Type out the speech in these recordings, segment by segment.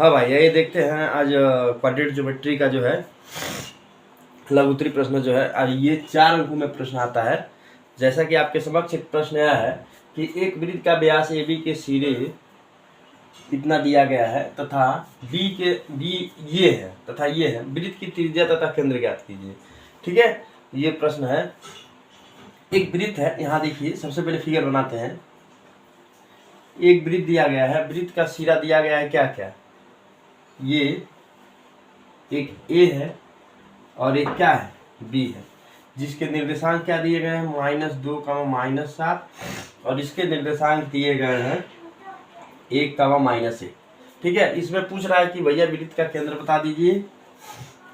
हाँ भाई, ये देखते हैं आज क्वाड्रेटिक ज्योमेट्री का जो है लघुत्तरी प्रश्न जो है आज ये 4 अंकों में प्रश्न आता है। जैसा कि आपके समक्ष एक प्रश्न आया है कि एक वृत्त का व्यास AB के सिरे इतना दिया गया है तथा बी ये है तथा ये है, वृत्त की त्रिज्या तथा केंद्र ज्ञात कीजिए। ठीक है, ये प्रश्न है। एक वृत्त है, यहाँ देखिए सबसे पहले फिगर बनाते हैं। एक वृत्त दिया गया है, वृत्त का सिरा दिया गया है क्या क्या, ये एक A है और एक क्या है B है, जिसके निर्देशांक क्या दिए गए हैं -2, -7 और इसके निर्देशांक दिए गए हैं 1, -1। ठीक है, इसमें पूछ रहा है कि भैया वृत्त का केंद्र बता दीजिए,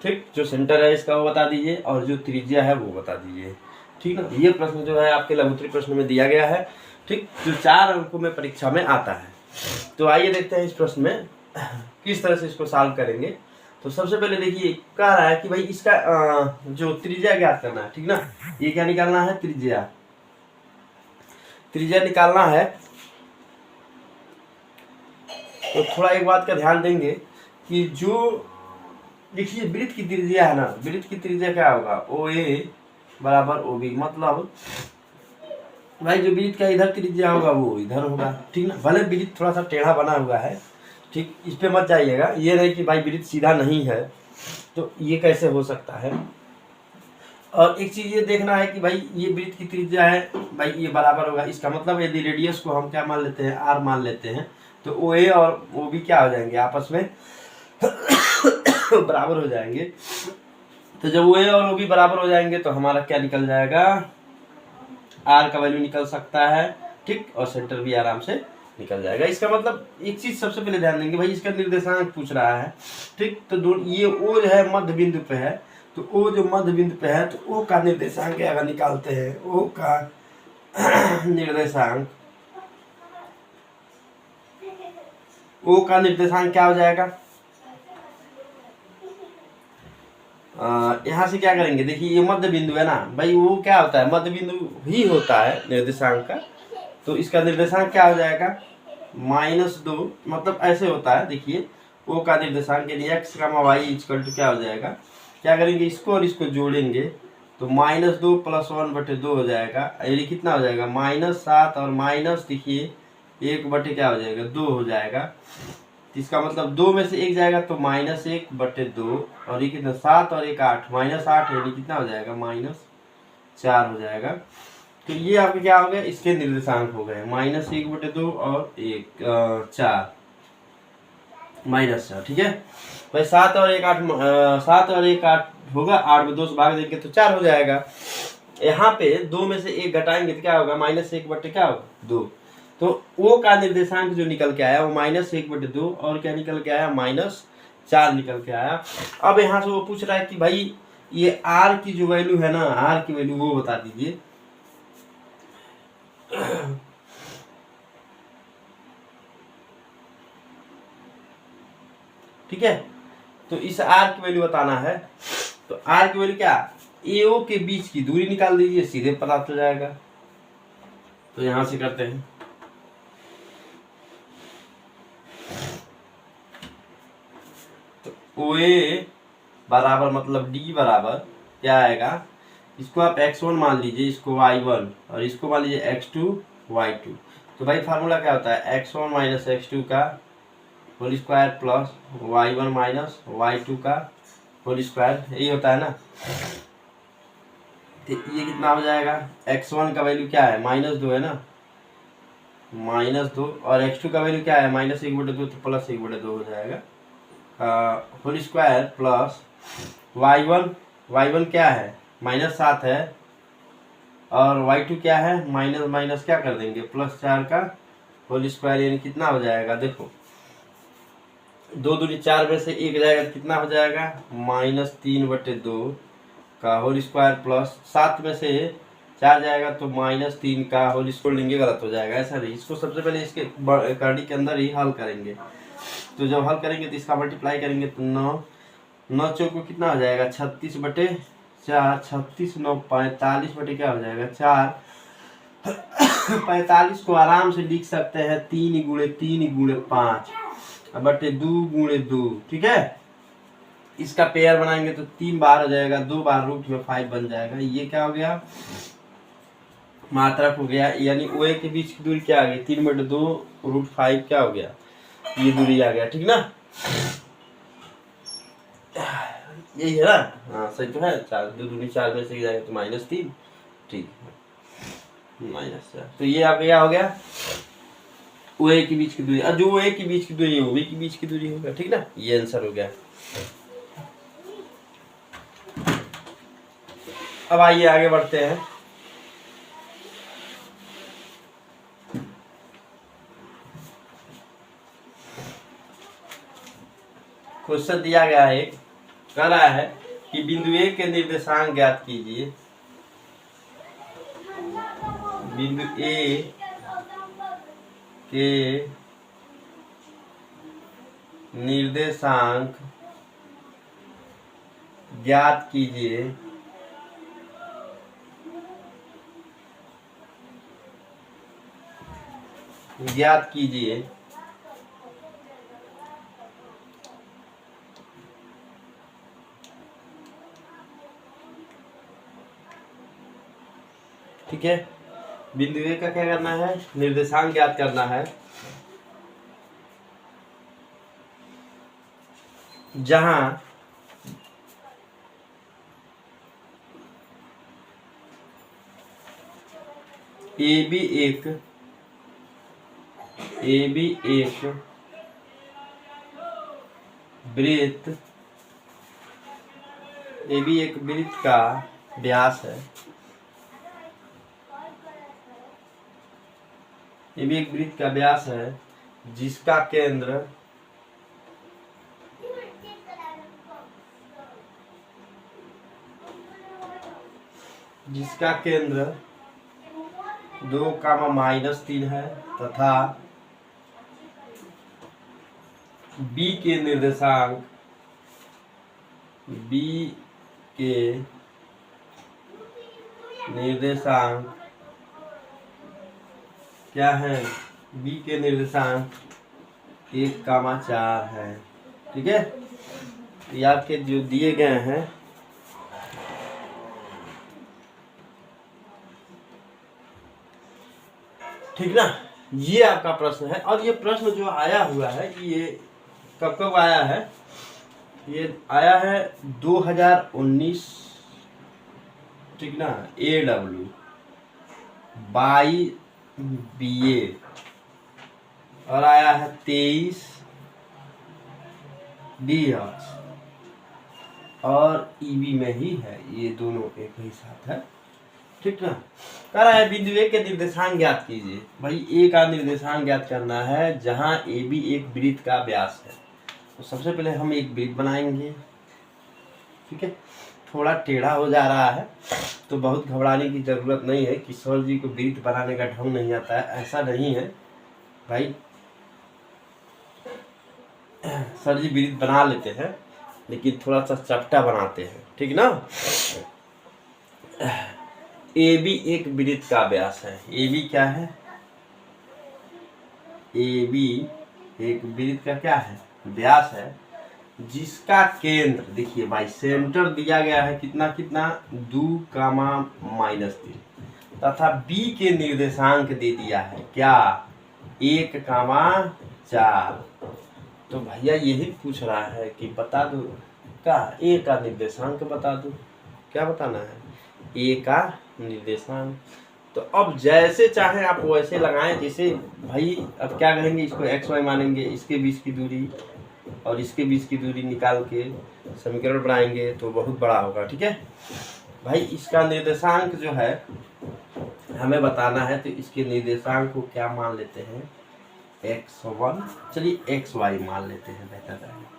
ठीक, जो सेंटर है इसका वो बता दीजिए और जो त्रिज्या है वो बता दीजिए। ठीक है, ये प्रश्न जो है आपके लघुत्तरी प्रश्न में दिया गया है, ठीक, जो 4 अंकों में परीक्षा में आता है। तो आइए देखते हैं इस प्रश्न में किस तरह से इसको सॉल्व करेंगे। तो सबसे पहले देखिए कह रहा है कि भाई इसका जो त्रिज्या ज्ञात करना है, ठीक ना, ये क्या निकालना है, त्रिज्या निकालना है। तो थोड़ा एक बात का ध्यान देंगे कि जो देखिए वृत्त की त्रिज्या है ना, वृत्त की त्रिज्या क्या होगा, OA बराबर OB, मतलब भाई जो वृत्त का इधर त्रिज्या होगा वो इधर होगा। ठीक ना, भले वृत्त थोड़ा सा टेढ़ा बना हुआ है, ठीक, इस पे मत जाइएगा, ये नहीं कि भाई वृत्त सीधा नहीं है, तो ये कैसे हो सकता है। और एक चीज ये देखना है कि भाई ये वृत्त की त्रिज्या है, भाई ये बराबर होगा, इसका मतलब यदि रेडियस को हम क्या मान लेते हैं, R मान लेते हैं, तो OA और OB क्या हो जाएंगे, आपस में बराबर हो जाएंगे। तो जब OA और OB बराबर हो जाएंगे तो हमारा क्या निकल जाएगा, R का वैल्यू निकल सकता है, ठीक, और सेंटर भी आराम से निकल जाएगा। इसका मतलब एक चीज सबसे पहले ध्यान देंगे, भाई इसका निर्देशांक पूछ रहा है, ठीक, तो ये O जो है मध्य बिंदु पे है, तो O जो मध्य बिंदु पे है तो O का निर्देशांक अगर निकालते हैं, O का निर्देशांक, O का निर्देशांक क्या हो जाएगा, यहाँ से क्या करेंगे, देखिए ये मध्य बिंदु है ना भाई, वो क्या होता है, मध्य बिंदु ही होता है निर्देशांक का, तो इसका निर्देशांक क्या हो जाएगा -2, मतलब ऐसे होता है। देखिए O का निर्देशांक यानी x, y इक्वल टू क्या हो जाएगा, क्या करेंगे, इसको और इसको जोड़ेंगे तो -2 + 1/2 हो जाएगा, यानी कितना हो जाएगा -7 और माइनस देखिए 1 क्या हो जाएगा 2 हो जाएगा। इसका मतलब 2 में से 1 जाएगा तो -1/2 और ये कितना 7 और 1 8, -8 यानी कितना हो जाएगा -4 हो जाएगा। तो ये आपके क्या हो गए, इसके निर्देशांक हो गए -1/2 और 4 -4। ठीक है भाई, 7 और 1 8, 7 और 1 8 होगा, 8 में 2 से भाग देंगे तो 4 हो जाएगा। यहाँ पे 2 में से 1 घटाएंगे तो क्या होगा -1/2 क्या होगा 2। तो O का निर्देशांक जो निकल के आया वो -1/2 और क्या निकल के आया -4 निकल के आया। अब यहाँ से वो पूछ रहा है कि भाई ये R की जो वैल्यू है ना, R की वैल्यू वो बता दीजिए। ठीक है, तो इस R की वैल्यू बताना है, तो R की वैल्यू क्या, AO के बीच की दूरी निकाल दीजिए, सीधे पता चल जाएगा। तो यहां से करते हैं, तो OA बराबर मतलब D बराबर क्या आएगा, इसको आप x1 मान लीजिए, इसको y1 और इसको मान लीजिए x2 y2। तो भाई फार्मूला क्या होता है, x1 - x2 का whole square plus y1 - y2 का होल स्क्वायर, यही होता है ना। तो ये कितना हो जाएगा, x1 का वैल्यू क्या है -2 है ना, -2 और x2 का वैल्यू क्या है -1/2, तो +1/2 हो जाएगा होल स्क्वायर प्लस y1 क्या है -7 है और y2 क्या है माइनस क्या कर देंगे +4 का होल स्क्वायर, यानी कितना हो जाएगा, देखो 2 दूनी 4 में से 1 जाएगा तो कितना हो जाएगा -3/2 का होल स्क्वायर प्लस 7 में से 4 जाएगा तो -3 का होल स्क्वायर लेंगे, गलत हो जाएगा, ऐसा नहीं। इसको सबसे पहले इसके करनी के अंदर ही हल करेंगे, तो जब हल करेंगे तो इसका मल्टीप्लाई करेंगे तो 9 चौको कितना हो जाएगा 36/4, 36 9 45 क्या हो जाएगा 4। 45 को आराम से लिख सकते हैं 3 × 3 × 5, बटे 2 × 2, ठीक है। इसका पेयर बनाएंगे तो 3 बार हो जाएगा, 2 बार √5 बन जाएगा। ये क्या हो गया, मात्रक हो गया, यानी OA के बीच की दूरी क्या आ गई, 3/2 √5 क्या हो गया, ये दूरी आ गया, ठीक ना। यही है ना, हाँ सही तो है। 4 2 दूनी 4 में से जाएगा तो -3, ठीक है, -4। तो ये आपका क्या हो गया, OA के बीच की दूरी। अब जो OA के बीच की दूरी है OB के बीच की दूरी होगा, ठीक ना। ये आंसर हो गया। अब आइए आगे बढ़ते हैं। क्वेश्चन दिया गया है, कह रहा है कि बिंदु A के निर्देशांक ज्ञात कीजिए। बिंदु A के निर्देशांक ज्ञात कीजिए। ज्ञात कीजिए ठीक है। बिंदु A का क्या करना है, निर्देशांक ज्ञात करना है, जहां AB एक वृत्त का व्यास है। AB एक वृत्त का व्यास है जिसका केंद्र जिसका केंद्र 2, -3 है तथा B के निर्देशांक क्या है, B के निर्देशांक 1, 4 है, ठीक है। ये आपके जो दिए गए हैं, ठीक ना। ये आपका प्रश्न है, और ये प्रश्न जो आया हुआ है ये कब आया है, ये आया है 2019, ठीक ना। AW बाई BA और आया है 23 DH और EB में ही है, ये दोनों एक ही साथ है, ठीक ना। कह रहा है बिंदु A के निर्देशांक ज्ञात कीजिए। भाई A का निर्देशांक ज्ञात करना है जहां AB एक वृत्त का व्यास है। तो सबसे पहले हम एक वृत्त बनाएंगे, ठीक है। थोड़ा टेढ़ा हो जा रहा है तो बहुत घबराने की जरूरत नहीं है कि सर जी को वृत्त बनाने का ढंग नहीं आता है, ऐसा नहीं है भाई। सर जी वृत्त बना लेते हैं लेकिन थोड़ा सा चपटा बनाते हैं, ठीक ना। AB एक वृत्त का व्यास है। AB क्या है, AB एक वृत्त का क्या है, व्यास है, जिसका केंद्र देखिए भाई, सेंटर दिया गया है कितना 2, -3 तथा B के निर्देशांक दे दिया है क्या, 1, 4। तो भैया यही पूछ रहा है कि बता दो क्या, A का निर्देशांक बता दो। क्या बताना है, A का निर्देशांक। तो अब जैसे चाहे आप वैसे लगाएं, जैसे भाई अब क्या कहेंगे, इसको XY मानेंगे, इसके बीच की दूरी और इसके बीच की दूरी निकाल के समीकरण बनाएंगे तो बहुत बड़ा होगा, ठीक है भाई। इसका निर्देशांक जो है हमें बताना है, तो इसके निर्देशांक को क्या मान लेते हैं, x1, चलिए xy मान लेते हैं, बेहतर रहेगा,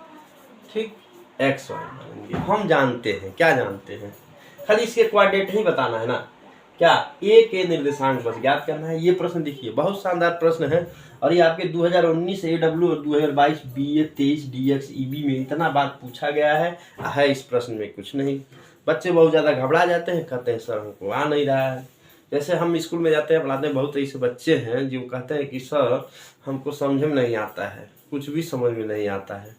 ठीक। xy मानेंगे, हम जानते हैं, क्या जानते हैं, खाली इसके कोऑर्डिनेट ही बताना है ना। क्या, A के निर्देशांक बस ज्ञात करना है। ये प्रश्न देखिए बहुत शानदार प्रश्न है, और ये आपके 2019 AW और 2022 BA 23 DX EB में इतना बात पूछा गया है इस प्रश्न में कुछ नहीं। बच्चे बहुत ज़्यादा घबरा जाते हैं, कहते हैं सर हमको आ नहीं रहा है, जैसे हम स्कूल में जाते हैं, पढ़ाते हैं, बहुत ऐसे बच्चे हैं जो कहते हैं कि सर हमको समझ में नहीं आता है, कुछ भी समझ में नहीं आता है।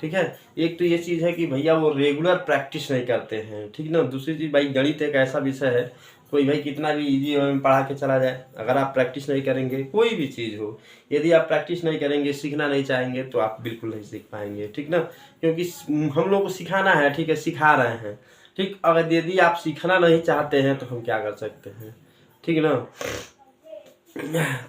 ठीक है, एक तो ये चीज़ है कि भैया वो रेगुलर प्रैक्टिस नहीं करते हैं, ठीक ना। दूसरी चीज़ भाई, गणित एक ऐसा विषय है, कोई भाई कितना भी इजी वे में पढ़ा के चला जाए, अगर आप प्रैक्टिस नहीं करेंगे, कोई भी चीज़ हो, यदि आप प्रैक्टिस नहीं करेंगे, सीखना नहीं चाहेंगे, तो आप बिल्कुल नहीं सीख पाएंगे, ठीक ना। क्योंकि हम लोग को सिखाना है, ठीक है, सिखा रहे हैं, ठीक। अगर यदि आप सीखना नहीं चाहते हैं तो हम क्या कर सकते हैं, ठीक ना।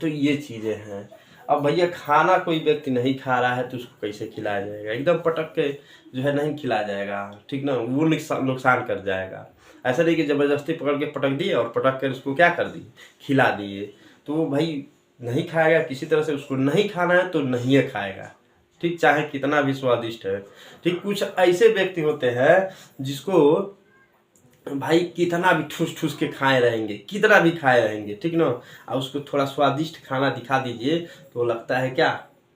तो ये चीज़ें हैं। अब भैया खाना कोई व्यक्ति नहीं खा रहा है तो उसको कैसे खिलाया जाएगा, एकदम पटक के जो है नहीं खिलाया जाएगा, ठीक ना, वो नुकसान कर जाएगा। ऐसा नहीं कि ज़बरदस्ती पकड़ के पटक दिए और पटक कर उसको क्या कर दिए, खिला दिए, तो वो भाई नहीं खाएगा। किसी तरह से उसको नहीं खाना है तो नहीं खाएगा, ठीक, चाहे कितना भी स्वादिष्ट है, ठीक। कुछ ऐसे व्यक्ति होते हैं जिसको भाई कितना भी ठूस ठूस के खाए रहेंगे, कितना भी खाए रहेंगे, ठीक ना, और उसको थोड़ा स्वादिष्ट खाना दिखा दीजिए तो लगता है क्या,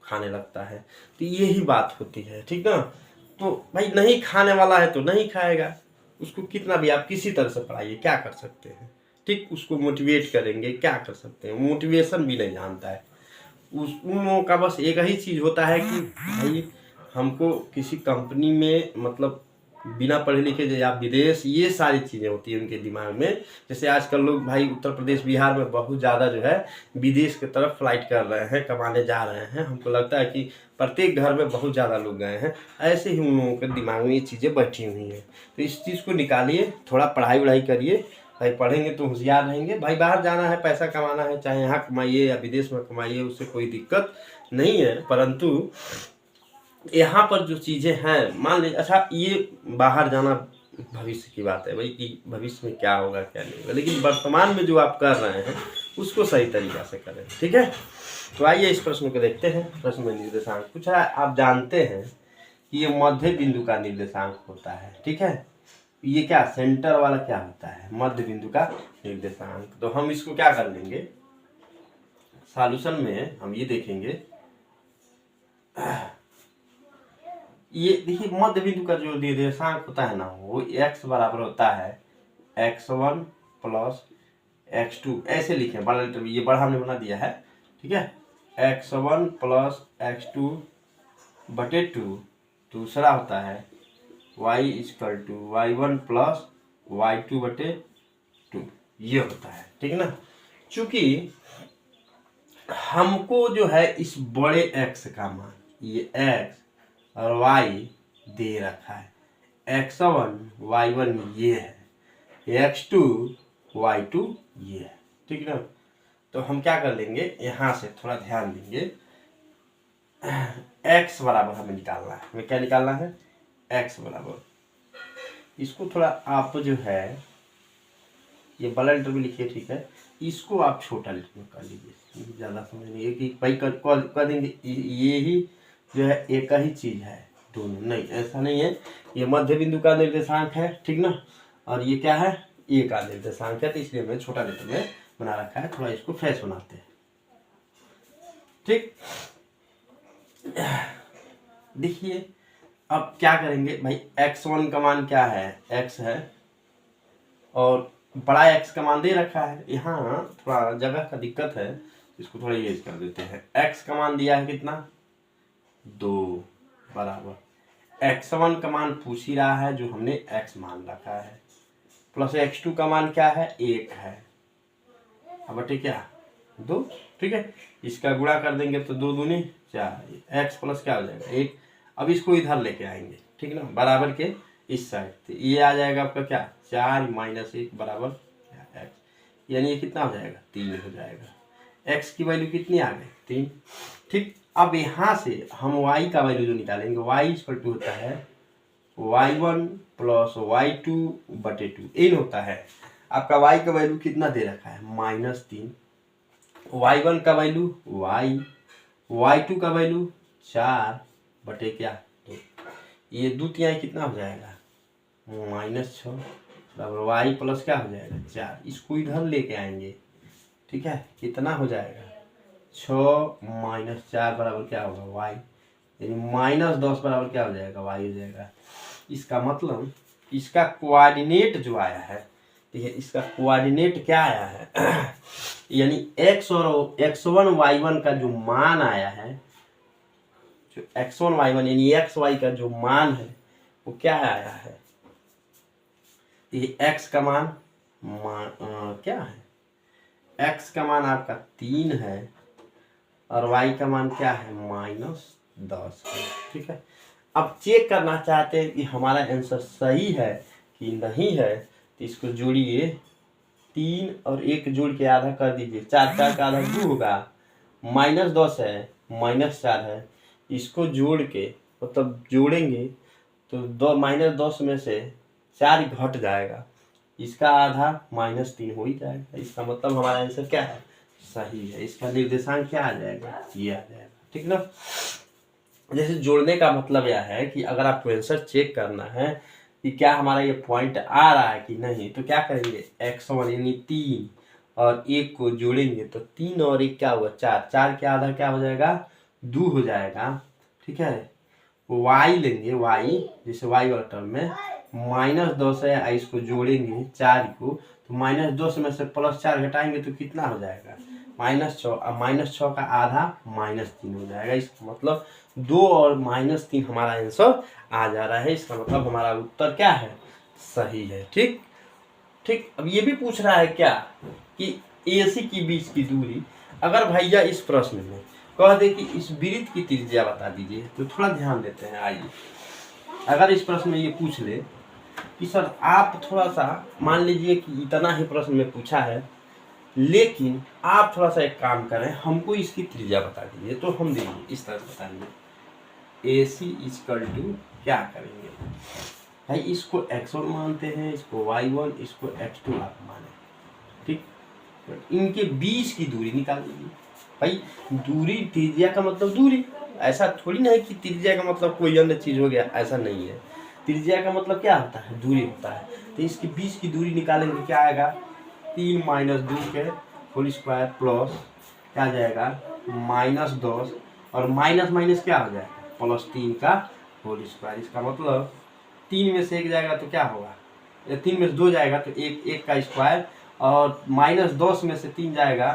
खाने लगता है। तो यही बात होती है, ठीक ना। तो भाई नहीं खाने वाला है तो नहीं खाएगा, उसको कितना भी आप किसी तरह से पढ़ाइए, क्या कर सकते हैं, ठीक। उसको मोटिवेट करेंगे, क्या कर सकते हैं, मोटिवेशन भी नहीं जानता है। उन लोगों का बस एक ही चीज़ होता है कि भाई हमको किसी कंपनी में, मतलब बिना पढ़े लिखे या विदेश, ये सारी चीज़ें होती हैं उनके दिमाग में। जैसे आजकल लोग भाई उत्तर प्रदेश बिहार में बहुत ज़्यादा जो है विदेश की तरफ फ्लाइट कर रहे हैं, कमाने जा रहे हैं। हमको लगता है कि प्रत्येक घर में बहुत ज़्यादा लोग गए हैं। ऐसे ही उन लोगों के दिमाग में ये चीज़ें बैठी हुई हैं। तो इस चीज़ को निकालिए, थोड़ा पढ़ाई वढ़ाई करिए। भाई पढ़ेंगे तो होशियार रहेंगे। भाई बाहर जाना है, पैसा कमाना है, चाहे यहाँ कमाइए या विदेश में कमाइए, उससे कोई दिक्कत नहीं है। परंतु यहाँ पर जो चीज़ें हैं, मान लीजिए, अच्छा ये बाहर जाना भविष्य की बात है भाई, कि भविष्य में क्या होगा क्या नहीं होगा, लेकिन वर्तमान में जो आप कर रहे हैं उसको सही तरीक़ा से करें, ठीक है। तो आइए इस प्रश्न को देखते हैं। प्रश्न में निर्देशांक पूछा है। आप जानते हैं कि ये मध्य बिंदु का निर्देशांक होता है, ठीक है। ये क्या सेंटर वाला क्या होता है, मध्य बिंदु का निर्देशांक। तो हम इसको क्या कर लेंगे, सॉल्यूशन में हम ये देखेंगे, ये देखिए मध्य बिंदु का जो निर्देशांक होता है ना, वो x बराबर होता है x1 प्लस x2, ऐसे लिखें, बड़ा लेटर ये बड़ा हमने बना दिया है, ठीक है। x1 प्लस x2 बटे 2। दूसरा होता है y equal to y1 plus y2 बटे 2, ये होता है, ठीक ना। चूंकि हमको जो है इस बड़े x का मान, ये x और y दे रखा है, x1 y1 ये है, x2 y2 ये है, ठीक ना। तो हम क्या कर लेंगे, यहाँ से थोड़ा ध्यान देंगे, x बराबर हमें निकालना है। हमें क्या निकालना है, x बराबर, इसको थोड़ा आप जो है ये बड़ा लेटर में लिखिए, ठीक है। इसको आप छोटा लेटर में कर लीजिए, ज़्यादा समझ नहीं है कि भाई कर देंगे, ये ही जो है एक ही चीज़ है दोनों, नहीं ऐसा नहीं है। ये मध्य बिंदु का निर्देशांक है, ठीक ना, और ये क्या है, ए का निर्देशांक है, तो इसलिए मैंने छोटा लेटर में बना रखा है। थोड़ा इसको फ्रेश बनाते हैं, ठीक। देखिए अब क्या करेंगे भाई, x1 का मान क्या है, x है, और बड़ा x का मान दे रखा है। यहाँ थोड़ा जगह का दिक्कत है, इसको थोड़ा यूज कर देते हैं। x का मान दिया है कितना, 2 बराबर x1 का मान पूछ ही रहा है जो हमने x मान रखा है, प्लस x2 का मान क्या है, 1 है, अब बटे क्या 2, ठीक है। इसका गुणा कर देंगे तो 2 दूनी 4, x प्लस क्या हो जाएगा 1। अब इसको इधर लेके आएंगे, ठीक ना, बराबर के इस साइड, तो ये आ जाएगा आपका क्या 4 माइनस 1 बराबर x, यानी ये कितना हो जाएगा 3 हो जाएगा। x की वैल्यू कितनी आ गई 3, ठीक। अब यहाँ से हम y का वैल्यू जो निकालेंगे, y इक्वल टू होता है y1 प्लस y2 बटे 2, इन होता है। आपका y का वैल्यू कितना दे रखा है -3, y1 का वैल्यू y, y2 का वैल्यू 4 बटे क्या 2, ये 2 तिहाई कितना हो जाएगा -6 बराबर y प्लस क्या हो जाएगा 4। इसको इधर लेके आएंगे, ठीक है, कितना हो जाएगा 6 माइनस 4 बराबर क्या होगा y, यानी -10 बराबर क्या हो जाएगा y हो जाएगा। इसका मतलब इसका कोऑर्डिनेट जो आया है, ठीक है, इसका कोऑर्डिनेट क्या आया है यानी x और x1 y1 का जो मान आया है, जो x1 y1 यानी x y का जो मान है वो क्या आया है, ये x का मान क्या है, x का मान आपका 3 है और y का मान क्या है -10 है। ठीक है, अब चेक करना चाहते हैं कि हमारा आंसर सही है कि नहीं है, तो इसको जोड़िए, 3 और 1 जोड़ के आधा कर दीजिए, 4 का आधा 2 होगा, -10 है, -4 है, इसको जोड़ के मतलब जोड़ेंगे तो -10 में से 4 घट जाएगा, इसका आधा -3 हो ही जाएगा। इसका मतलब हमारा आंसर क्या है, सही है। इसका निर्देशांक क्या आ जाएगा, ये आ जाएगा। ठीक ना। जैसे जोड़ने का मतलब यह है कि अगर आपको आंसर चेक करना है कि क्या हमारा ये पॉइंट आ रहा है कि नहीं, तो क्या करेंगे, x1 यानी 3 और 1 को जोड़ेंगे तो 3 और 1 क्या हुआ 4, 4 के आधा क्या हो जाएगा 2 हो जाएगा। ठीक है, y लेंगे, y जैसे y वाला टर्म में -10 है, इसको जोड़ेंगे 4 को, तो -10 में से +4 घटाएंगे तो कितना हो जाएगा -6, अब -6 का आधा -3 हो जाएगा। इसका मतलब 2 और -3 हमारा आंसर आ जा रहा है। इसका मतलब हमारा उत्तर क्या है, सही है। ठीक ठीक, अब ये भी पूछ रहा है क्या कि AC की बीच की दूरी, अगर भैया इस प्रश्न में कह दे कि इस वृत्त की त्रिज्या बता दीजिए, तो थोड़ा ध्यान देते हैं। आइए, अगर इस प्रश्न में ये पूछ ले कि सर आप थोड़ा सा, मान लीजिए कि इतना ही प्रश्न में पूछा है, लेकिन आप थोड़ा सा एक काम करें, हमको इसकी त्रिज्या बता दीजिए, तो हम देंगे इस तरह से बताइए, AC = क्या करेंगे भाई, इसको x1 मानते हैं, इसको y1, इसको x2 आप माने। ठीक, इनके बीच की दूरी निकाल दीजिए। भाई दूरी, त्रिज्या का मतलब दूरी, ऐसा थोड़ी ना है कि त्रिज्या का मतलब कोई अन्य चीज हो गया, ऐसा नहीं है। त्रिज्या का मतलब क्या होता है, दूरी होता है। तो इसके बीच की दूरी निकालेंगे, क्या आएगा 3 - 2 के होल स्क्वायर प्लस क्या आ जाएगा -10, और माइनस क्या हो जाएगा +3 का होल स्क्वायर। इसका मतलब 3 में से 1 जाएगा तो क्या होगा, या 3 में से 2 जाएगा तो 1 का स्क्वायर, और -10 में से 3 जाएगा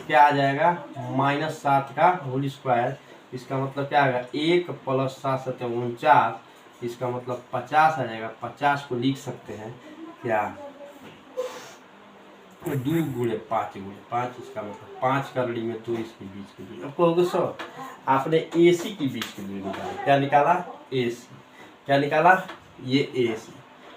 क्या आ जाएगा -7 का होल स्क्वायर। इसका मतलब क्या आएगा 1 + 7 = 49, इसका मतलब 50 आ जाएगा। 50 को लिख सकते हैं क्या 2 × 5 × 5, इसका मतलब 5 का ऋण में 2 इसके बीच की दूरी। अब कहोगे सर आपने AC की बीच की दूरी निकाला, क्या निकाला AC, क्या निकाला ये AC।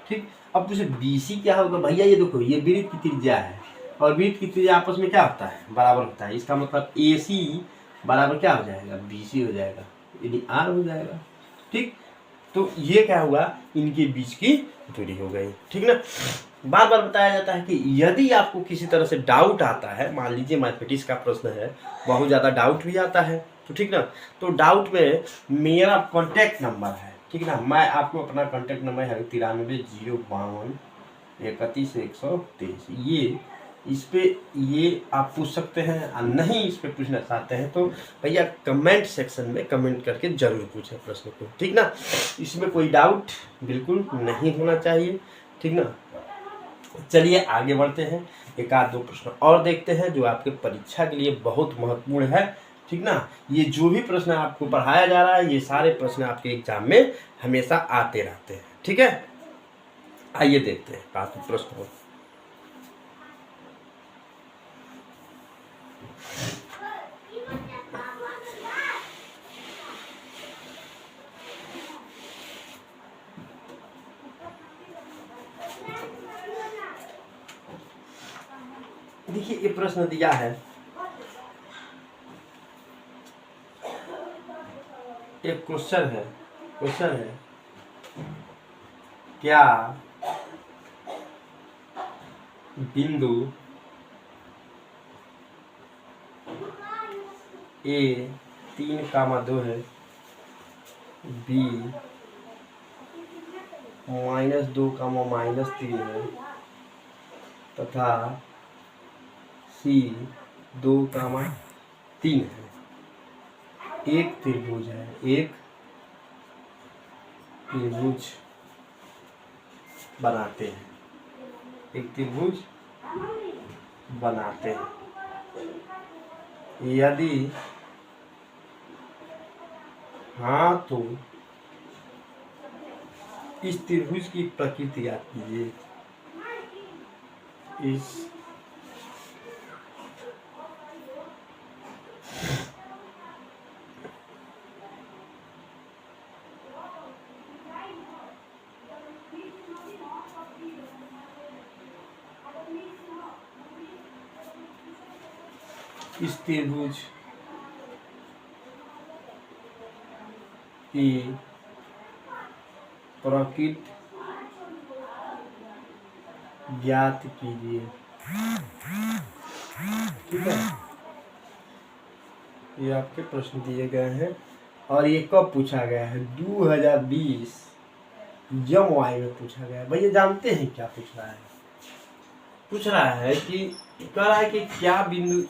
ठीक, अब पूछे BC क्या होगा, भैया ये देखो ये वृत्त की त्रिज्या है और वृत्त की त्रिज्या आपस में क्या होता है, बराबर होता है। इसका मतलब AC बराबर क्या हो जाएगा BC हो जाएगा, यानी R हो जाएगा। ठीक, तो ये क्या हुआ, इनके बीच की दूरी हो गई। ठीक ना। बार बार बताया जाता है कि यदि आपको किसी तरह से डाउट आता है, मान लीजिए मैथमेटिक्स का प्रश्न है, बहुत ज़्यादा डाउट भी आता है, तो ठीक ना, तो डाउट में मेरा कॉन्टैक्ट नंबर है, ठीक ना, मैं आपको अपना कॉन्टैक्ट नंबर है 93 052 31 123, ये इस पे ये आप पूछ सकते हैं, और नहीं इस पे पूछना चाहते हैं तो भैया कमेंट सेक्शन में कमेंट करके जरूर पूछें प्रश्न को। ठीक ना, इसमें कोई डाउट बिल्कुल नहीं होना चाहिए। ठीक ना, चलिए आगे बढ़ते हैं, एक आध दो प्रश्न और देखते हैं जो आपके परीक्षा के लिए बहुत महत्वपूर्ण है। ठीक ना, ये जो भी प्रश्न आपको पढ़ाया जा रहा है, ये सारे प्रश्न आपके एग्जाम में हमेशा आते रहते हैं। ठीक है, आइए देखते हैं काफी प्रश्न हो। देखिए ये प्रश्न दिया है, एक क्वेश्चन है क्या बिंदु A 3,2 है, B -2, -3 है, तथा C 2, 3 है। एक त्रिभुज है, एक त्रिभुज बनाते हैं। एक त्रिभुज बनाते हैं। यदि हाँ तो इस त्रिभुज की प्रकृति याद कीजिए। इस त्रिभुज की प्रकृति ज्ञात कीजिए। ठीक है, ये आपके प्रश्न दिए गए हैं और ये कब पूछा गया है? 2020 जमवाई में पूछा गया है। भैया जानते हैं क्या पूछ रहा है? पूछ रहा है कि कह रहा है कि क्या बिंदु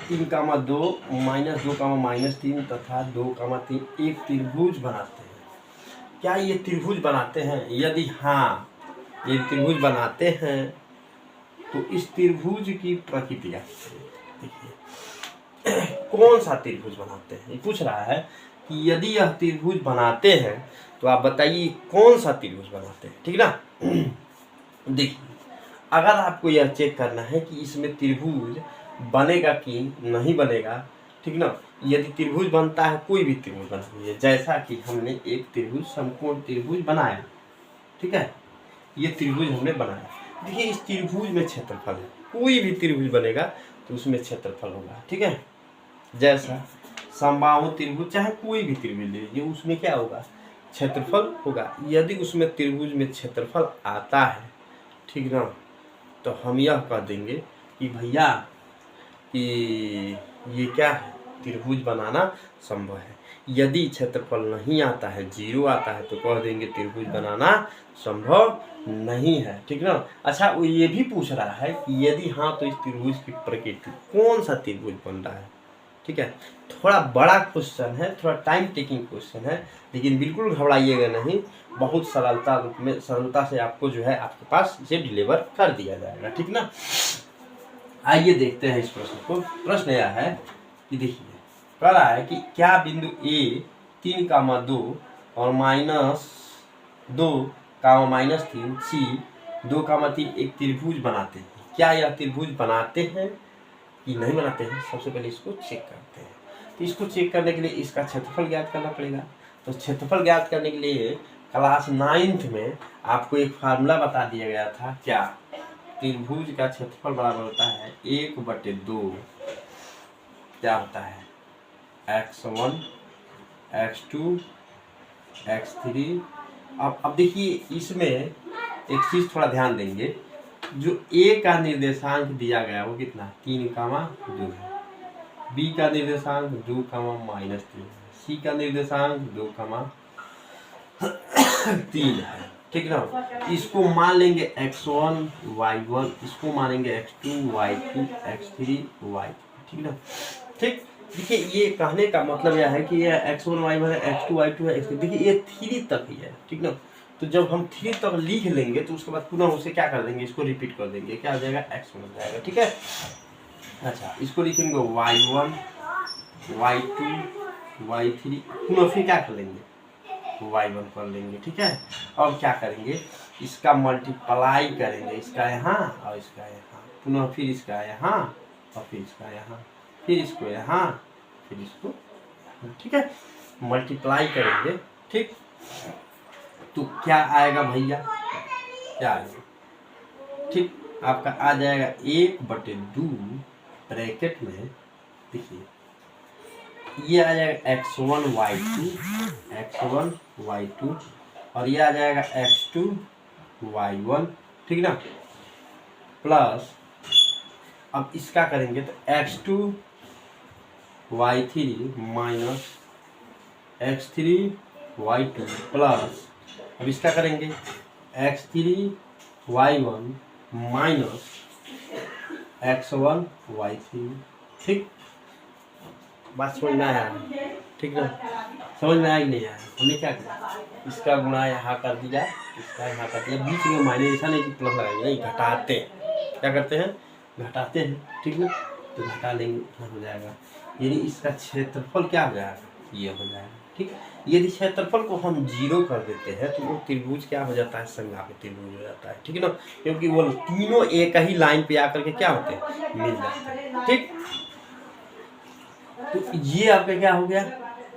3,2 -2, -3 तथा 2,3 एक त्रिभुज बनाते हैं? क्या ये त्रिभुज बनाते हैं? यदि हाँ ये त्रिभुज बनाते हैं तो इस त्रिभुज की प्रकृति देखिए कौन सा त्रिभुज बनाते हैं ये पूछ रहा है कि यदि यह त्रिभुज बनाते हैं तो आप बताइए कौन सा त्रिभुज बनाते हैं। ठीक ना? देखिए, अगर आपको यह चेक करना है कि इसमें त्रिभुज बनेगा कि नहीं बनेगा, ठीक ना, यदि त्रिभुज बनता है, कोई भी त्रिभुज बना लीजिए, जैसा कि हमने एक त्रिभुज समकोण त्रिभुज बनाया, ठीक है, ये त्रिभुज हमने बनाया। देखिए इस त्रिभुज में क्षेत्रफल है, कोई भी त्रिभुज बनेगा तो उसमें क्षेत्रफल होगा। ठीक है, जैसा समबाहु त्रिभुज चाहे कोई भी त्रिभुज ले लीजिए, उसमें क्या होगा? क्षेत्रफल होगा। यदि उसमें त्रिभुज में क्षेत्रफल आता है, ठीक ना, तो हम यह कह देंगे कि भैया कि ये क्या है? त्रिभुज बनाना संभव है। यदि क्षेत्रफल नहीं आता है, 0 आता है, तो कह देंगे त्रिभुज बनाना संभव नहीं है। ठीक ना? अच्छा, वो ये भी पूछ रहा है कि यदि हाँ तो इस त्रिभुज की प्रकृति, कौन सा त्रिभुज बन रहा है? ठीक है, थोड़ा बड़ा क्वेश्चन है, थोड़ा टाइम टेकिंग क्वेश्चन है, लेकिन बिल्कुल घबराइएगा नहीं, बहुत सरलता से आपको जो है आपके पास इसे डिलीवर कर दिया जाएगा। ठीक ना? आइए देखते हैं इस प्रश्न को। प्रश्न यह है कि देखिए, कह रहा है कि क्या बिंदु ए 3,2 और -2, -3 सी 2,3 एक त्रिभुज बनाते हैं? क्या यह त्रिभुज बनाते हैं कि नहीं बनाते हैं? सबसे पहले इसको चेक करते हैं। तो इसको चेक करने के लिए इसका क्षेत्रफल ज्ञात करना पड़ेगा। तो क्षेत्रफल ज्ञात करने के लिए क्लास 9th में आपको एक फार्मूला बता दिया गया था। क्या? त्रिभुज का क्षेत्रफल बराबर होता है 1/2, क्या होता है? x1 x2 x3। अब देखिए इसमें एक चीज थोड़ा ध्यान देंगे, जो a का निर्देशांक दिया गया वो कितना? 3,2 है। b का निर्देशांक 2, -3 है। c का निर्देशांक 2,3 है। ठीक ना? इसको मान लेंगे x1 y1, इसको मानेंगे x2 y2 x3 y3। ठीक ना? ठीक, देखिए ये कहने का मतलब यह है कि ये x1 y1 है, x2 y2 है, x3, देखिए ये 3 तक ही है। ठीक ना? तो जब हम 3 तक लिख लेंगे तो उसके बाद पुनः उसे क्या कर देंगे? इसको रिपीट कर देंगे, क्या आ जाएगा? x बन जाएगा। ठीक है, अच्छा इसको लिखेंगे y1 y2 y3, पुनः फिर क्या कर लेंगे? y1 कर लेंगे। ठीक है, अब क्या करेंगे? इसका मल्टीप्लाई करेंगे, इसका यहाँ और इसका यहाँ, पुनः फिर इसका यहाँ और फिर इसका यहाँ, फिर इसको यहाँ, फिर इसको। ठीक है, मल्टीप्लाई करेंगे। ठीक, तो क्या आएगा भैया? क्या आएगा? ठीक, आपका आ जाएगा 1/2 ब्रैकेट में, देखिए ये आ जाएगा x1 y2 और ये आ जाएगा x2 y1। ठीक ना? प्लस अब इसका करेंगे तो x2 y3 minus x3 y2 plus, अब इसका करेंगे x3 y1 minus x1 y3। ठीक, बात समझ में आया? ठीक ना? समझ में आया कि नहीं आया? हमने क्या किया? इसका गुणा यहाँ कर दिया, इसका यहाँ कर दिया, बीच में माइनस, ऐसा नहीं कि प्लस लगाएंगे, नहीं, घटाते हैं। क्या करते हैं? घटाते हैं, ठीक है। तो घटा लेंगे, इतना हो जाएगा, यानी इसका क्षेत्रफल क्या हो जाएगा? ये हो जाएगा, ठीक। यदि क्षेत्रफल को हम 0 कर देते हैं तो वो त्रिभुज क्या हो जाता है? समगामी त्रिभुज हो जाता है, ठीक है ना, क्योंकि वो तीनों एक ही लाइन पे आकर के क्या होते हैं? मिल जाते हैं, ठीक। तो ये आपका क्या हो गया?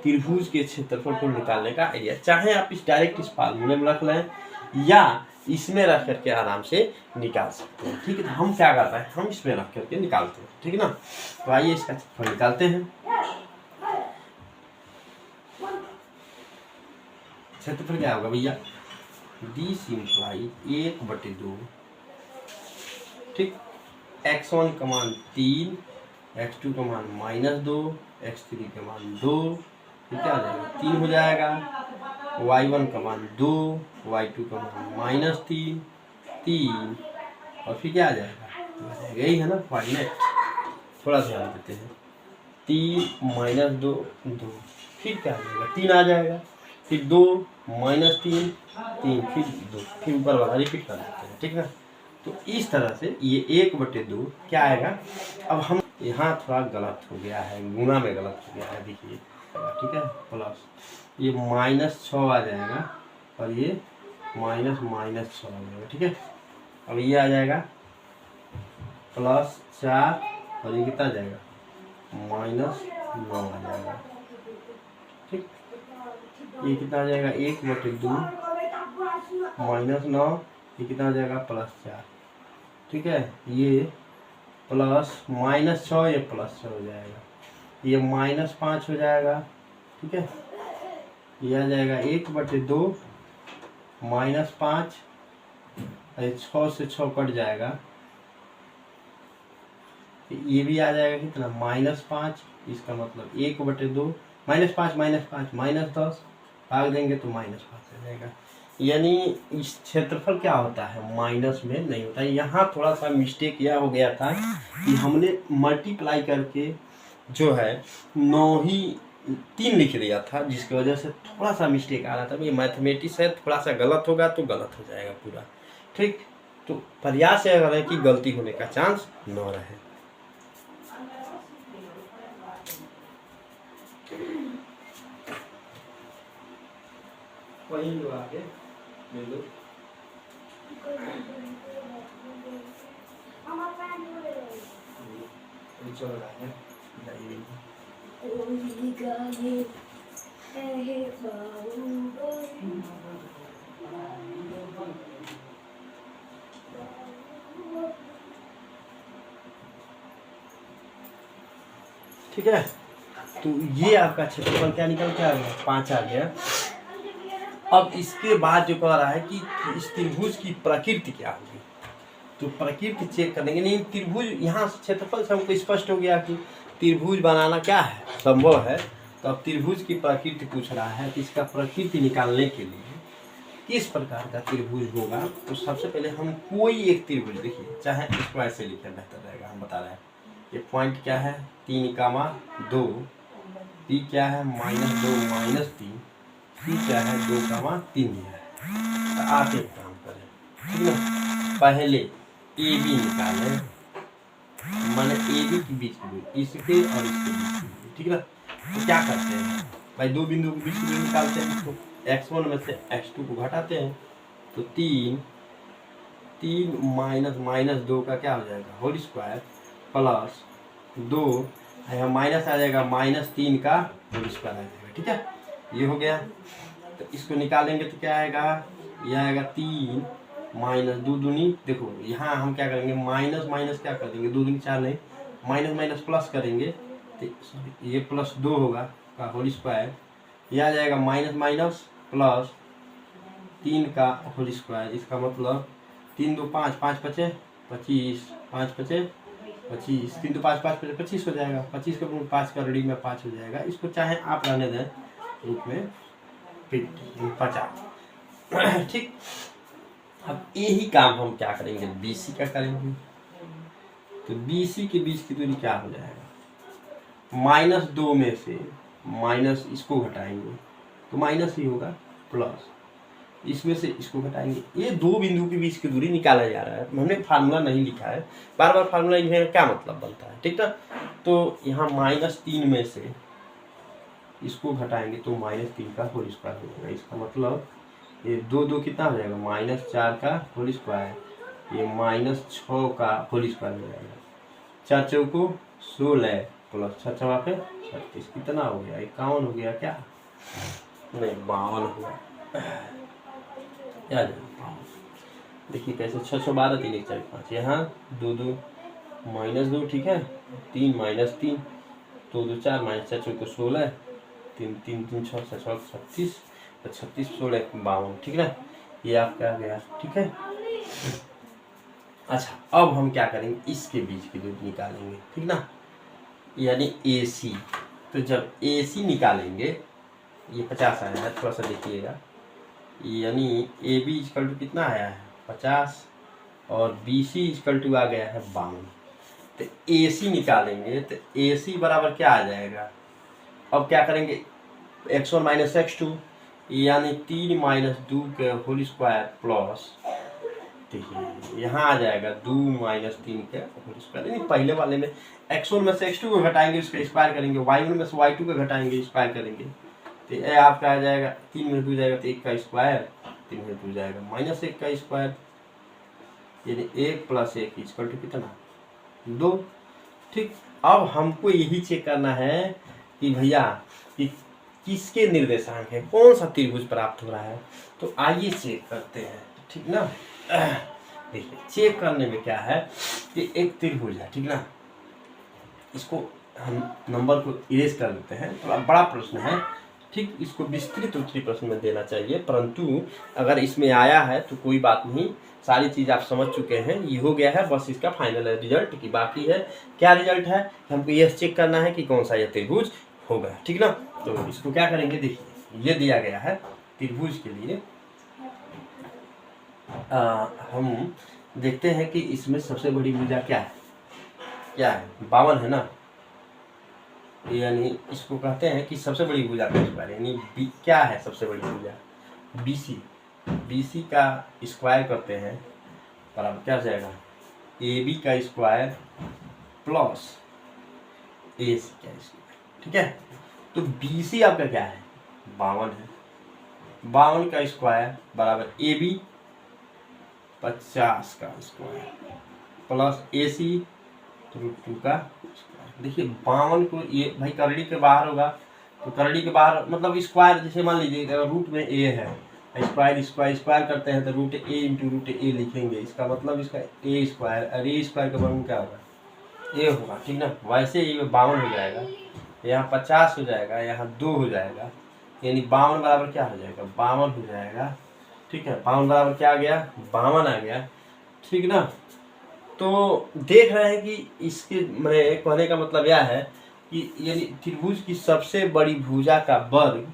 त्रिभुज के क्षेत्रफल को निकालने का आइडिया। चाहे आप इस डायरेक्ट इस फार्मूले में रख लें या इसमें रख करके आराम से निकाल सकते हैं, ठीक है। तो हम क्या करते हैं? हम इसमें रख करके निकालते हैं, ठीक है ना। तो आइए इसका क्षेत्रफल निकालते हैं। क्षेत्रफल क्या होगा भैया? d सिंप्लाई 1/2, ठीक। x1 का मान 3, x2 का मान -2, x3 का मान 2, ये क्या हो जाएगा? 3 हो जाएगा। y1 का मान 2, y2 का मान -3, 3 और फिर क्या आ जाएगा? यही है ना कोऑर्डिनेट, थोड़ा सा ध्यान देते हैं। 3 -2 2, फिर क्या आ जाएगा? 3 आ जाएगा, फिर 2 -3 3, फिर 2, फिर ऊपर वाला रिपीट कर देते हैं, ठीक है। तो इस तरह से ये 1/2 क्या आएगा? अब हम यहाँ थोड़ा गलत हो गया है, गुणा में गलत हो गया है, देखिए, ठीक है। प्लस ये -6 आ जाएगा और ये -6 आ जाएगा, ठीक है। अब ये आ जाएगा +4 और ये कितना आ जाएगा? -9 आ जाएगा, ठीक। ये कितना आ जाएगा? 1/2 -9, ये कितना आ जाएगा? +4, ठीक है। ये प्लस -6, ये +6 हो जाएगा, ये -5 हो जाएगा, ठीक है। ये आ जाएगा 1/2 -5, 6 से 6 कट जाएगा, ये भी आ जाएगा कितना? -5, इसका मतलब 1/2 -5 -5 -10 भाग देंगे तो -5 आ जाएगा। यानी इस क्षेत्रफल क्या होता है? माइनस में नहीं होता है। यहाँ थोड़ा सा मिस्टेक यह हो गया था कि हमने मल्टीप्लाई करके जो है 9 ही 3 लिख दिया था, जिसकी वजह से थोड़ा सा मिस्टेक आ रहा था। ये मैथमेटिक्स है, थोड़ा सा गलत होगा तो गलत हो जाएगा पूरा, ठीक। तो प्रयास यह करें कि गलती होने का चांस न रहे। वही लो आगे ले लो। चल रहा है ठीक है। तो ये आपका क्षेत्रफल क्या निकल के आ गया? 5 आ गया। अब इसके बाद जो कह रहा है कि इस त्रिभुज की प्रकृति क्या होगी, तो प्रकृति चेक करेंगे। नहीं, त्रिभुज यहाँ क्षेत्रफल से हमको स्पष्ट हो गया कि त्रिभुज बनाना क्या है? संभव है। तो अब त्रिभुज की प्रकृति पूछ रहा है कि इसका प्रकृति निकालने के लिए किस प्रकार का त्रिभुज होगा। तो सबसे पहले हम कोई एक त्रिभुज, देखिए, चाहे इसको ऐसे लिखे बेहतर रहेगा। हम बता रहे हैं ये पॉइंट क्या है? 3,2, पी क्या है? -2 -3, पी क्या है? 2,3 है। तो आप एक काम करें, ठीक है, पहले ए बी निकालें, माने ए बी के बीच की दूरी, इसके और इसके बीच की दूरी, ठीक है ना। तो क्या करते हैं भाई? 2 बिंदु के बीच की दूरी निकालते हैं। तो x1 में से x2 को घटाते हैं, तो 3 -2 का क्या हो जाएगा? होल स्क्वायर प्लस 2, यहाँ माइनस आ जाएगा, -3 का होल स्क्वायर आ जाएगा, ठीक है। ये हो गया। तो इसको निकालेंगे तो क्या आएगा? ये आएगा 3 -2 दूनी, देखो यहाँ हम क्या करेंगे? माइनस क्या कर देंगे? 2 दूनी 4 नहीं, माइनस प्लस करेंगे तो सॉरी ये +2 होगा का होल स्क्वायर। यह आ जाएगा माइनस प्लस 3 का होल स्क्वायर। इसका मतलब 3 2 5 5 बचे 25, 5 बचे 25, 3 2 5 5 बचे 25 हो जाएगा। 25 के 5 का रीडिंग में 5 हो जाएगा। इसको चाहे आप रहने दें रूप में 50, ठीक। अब यही काम हम क्या करेंगे? BC का करेंगे। तो BC के बीच की दूरी क्या हो जाएगा? -2 में से माइनस इसको घटाएंगे तो माइनस ही होगा, प्लस इसमें से इसको घटाएंगे। ये दो बिंदु के बीच की दूरी निकाला जा रहा है, हमने फार्मूला नहीं लिखा है, बार बार फार्मूला लिखने का क्या मतलब बनता है, ठीक ना। तो यहाँ -3 में से इसको घटाएंगे तो -3 का होल स्क्वायर हो जाएगा। इसका मतलब ये 2 कितना हो जाएगा, -4 का होल स्क्वायर, ये -6 का होल स्क्वायर हो जाएगा। 4 चौको 16 प्लस 6 चौका पे 36, कितना हो गया, 51 हो गया क्या, नहीं 52 हुआ। क्या देखिए कैसे, 6 6 12 3 1 4 5, यहाँ 2 2 -2, ठीक है, 3 -3, 2 2 4 -4 चौको 16, 3 3 3 6 6 36, 36 16 52, ठीक ना, ये आपका आ गया, ठीक है। अच्छा अब हम क्या करेंगे, इसके बीच की दूरी निकालेंगे, ठीक ना, यानी AC। तो जब AC निकालेंगे, ये 50 आया है, थोड़ा सा देखिएगा, यानी AB इक्वल टू कितना आया है 50 और BC इक्वल टू आ गया है 52। तो AC निकालेंगे तो AC बराबर क्या आ जाएगा, अब क्या करेंगे, x1 माइनस x2 यानी 3 - 2 के होल स्क्वायर प्लस, देखिए यहाँ आ जाएगा 2 - 3 के होल स्क्वायर, यानी पहले वाले में x1 में से x2 को घटाएंगे, उसका स्क्वायर करेंगे, y1 में से y2 को घटाएंगे, स्क्वायर करेंगे, तो ये आपका आ जाएगा 3 में 2 जाएगा तो 1 का स्क्वायर, 3 में 2 जाएगा -1 का स्क्वायर, यानी 1 + 1 इक्वल टू कितना 2। ठीक, अब हमको यही चेक करना है कि भैया कि किसके निर्देशांक है, कौन सा त्रिभुज प्राप्त हो रहा है। तो आइए चेक करते हैं, ठीक ना। देखिए चेक करने में क्या है कि एक त्रिभुज है, ठीक ना, इसको हम नंबर को इरेज कर देते हैं, थोड़ा बड़ा प्रश्न है, ठीक, इसको विस्तृत उत्तरी प्रश्न में देना चाहिए, परंतु अगर इसमें आया है तो कोई बात नहीं, सारी चीज़ आप समझ चुके हैं, ये हो गया है, बस इसका फाइनल रिजल्ट की बाकी है। क्या रिजल्ट है, हमको ये चेक करना है कि कौन सा ये त्रिभुज होगा, ठीक ना। तो इसको क्या करेंगे, देखिए ये दिया गया है त्रिभुज के लिए, हम देखते हैं कि इसमें सबसे बड़ी भुजा क्या है, 52 है ना, यानी इसको कहते हैं कि सबसे बड़ी भुजा का स्क्वायर, यानी क्या है सबसे बड़ी भुजा, BC का स्क्वायर करते हैं, बराबर क्या जाएगा, AB का स्क्वायर प्लस AC का स्क्वायर, ठीक है। तो BC आपका क्या है 52 है, 52 का स्क्वायर बराबर AB 50 का स्क्वायर प्लस AC √2 का स्क्वायर। देखिए 52 को ये भाई करड़ी के बाहर होगा, तो करड़ी के बाहर मतलब स्क्वायर, जैसे मान लीजिए रूट में A है, स्क्वायर करते हैं तो √A × √A लिखेंगे, इसका मतलब इसका A स्क्वायर, और A स्क्वायर का वर्ग क्या होगा, A होगा, ठीक ना। वैसे ही 52 हो जाएगा, यहाँ 50 हो जाएगा, यहाँ 2 हो जाएगा, यानी 52 बराबर क्या हो जाएगा 52 हो जाएगा, ठीक है। 52 बराबर क्या आ गया 52 आ गया, ठीक ना। तो देख रहे हैं कि इसके मेरे कहने का मतलब यह है कि यदि त्रिभुज की सबसे बड़ी भुजा का वर्ग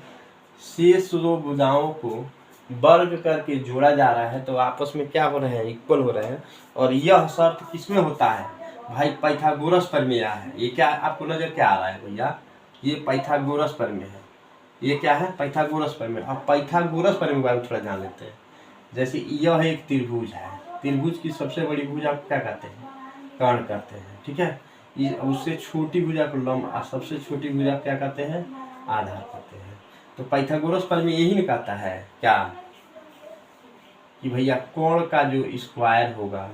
शेष दो भुजाओं को वर्ग करके जोड़ा जा रहा है, तो आपस में क्या हो रहे हैं, इक्वल हो रहे हैं। और यह शर्त किसमें होता है भाई, पाइथागोरस प्रमेय है। ये क्या आपको नजर क्या आ रहा है भैया, ये पाइथागोरस प्रमेय है, ये क्या है पाइथागोरस प्रमेय। अब पाइथागोरस प्रमेय के बारे में थोड़ा जान लेते हैं। जैसे यह एक त्रिभुज है, त्रिभुज की सबसे बड़ी भुजा को क्या कहते हैं, कर्ण कहते हैं, ठीक है। उससे छोटी भुजा को लंब, और सबसे छोटी भुजा क्या कहते हैं, आधार कहते हैं। तो पाइथागोरस प्रमेय यही न कहता है क्या कि भैया कोण का जो स्क्वायर होगा,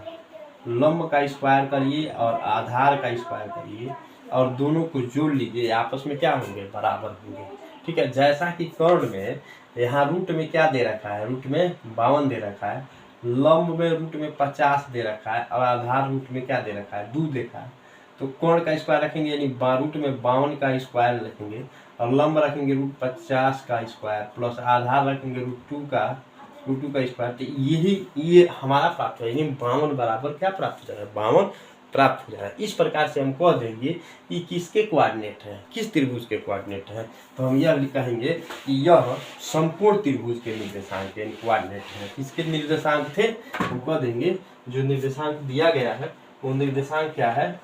लंब का स्क्वायर करिए और आधार का स्क्वायर करिए और दोनों को जोड़ लीजिए, आपस में क्या होंगे, बराबर होंगे, ठीक है। जैसा कि कर्ण में यहाँ रूट में क्या दे रखा है, रूट में 52 दे रखा है, लंब में रूट में 50 दे रखा है, और आधार रूट में क्या दे रखा है 2 देखा है। तो कोण का स्क्वायर रखेंगे, यानी रूट में 52 का स्क्वायर रखेंगे, और लंब रखेंगे √50 का स्क्वायर, प्लस आधार रखेंगे √2 का स्क्वायर। तो ये हमारा प्राप्त हो जाएगा, 52 बराबर क्या प्राप्त हो जाएगा, 52 प्राप्त हो जाएगा। इस प्रकार से हम कह देंगे कि किसके कोऑर्डिनेट है, किस त्रिभुज के कोऑर्डिनेट है। तो हम यह कहेंगे कि यह संपूर्ण त्रिभुज के निर्देशांक के कोऑर्डिनेट है। किसके निर्देशांक थे, हम कह देंगे जो निर्देशांक दिया गया है वो निर्देशांक क्या है,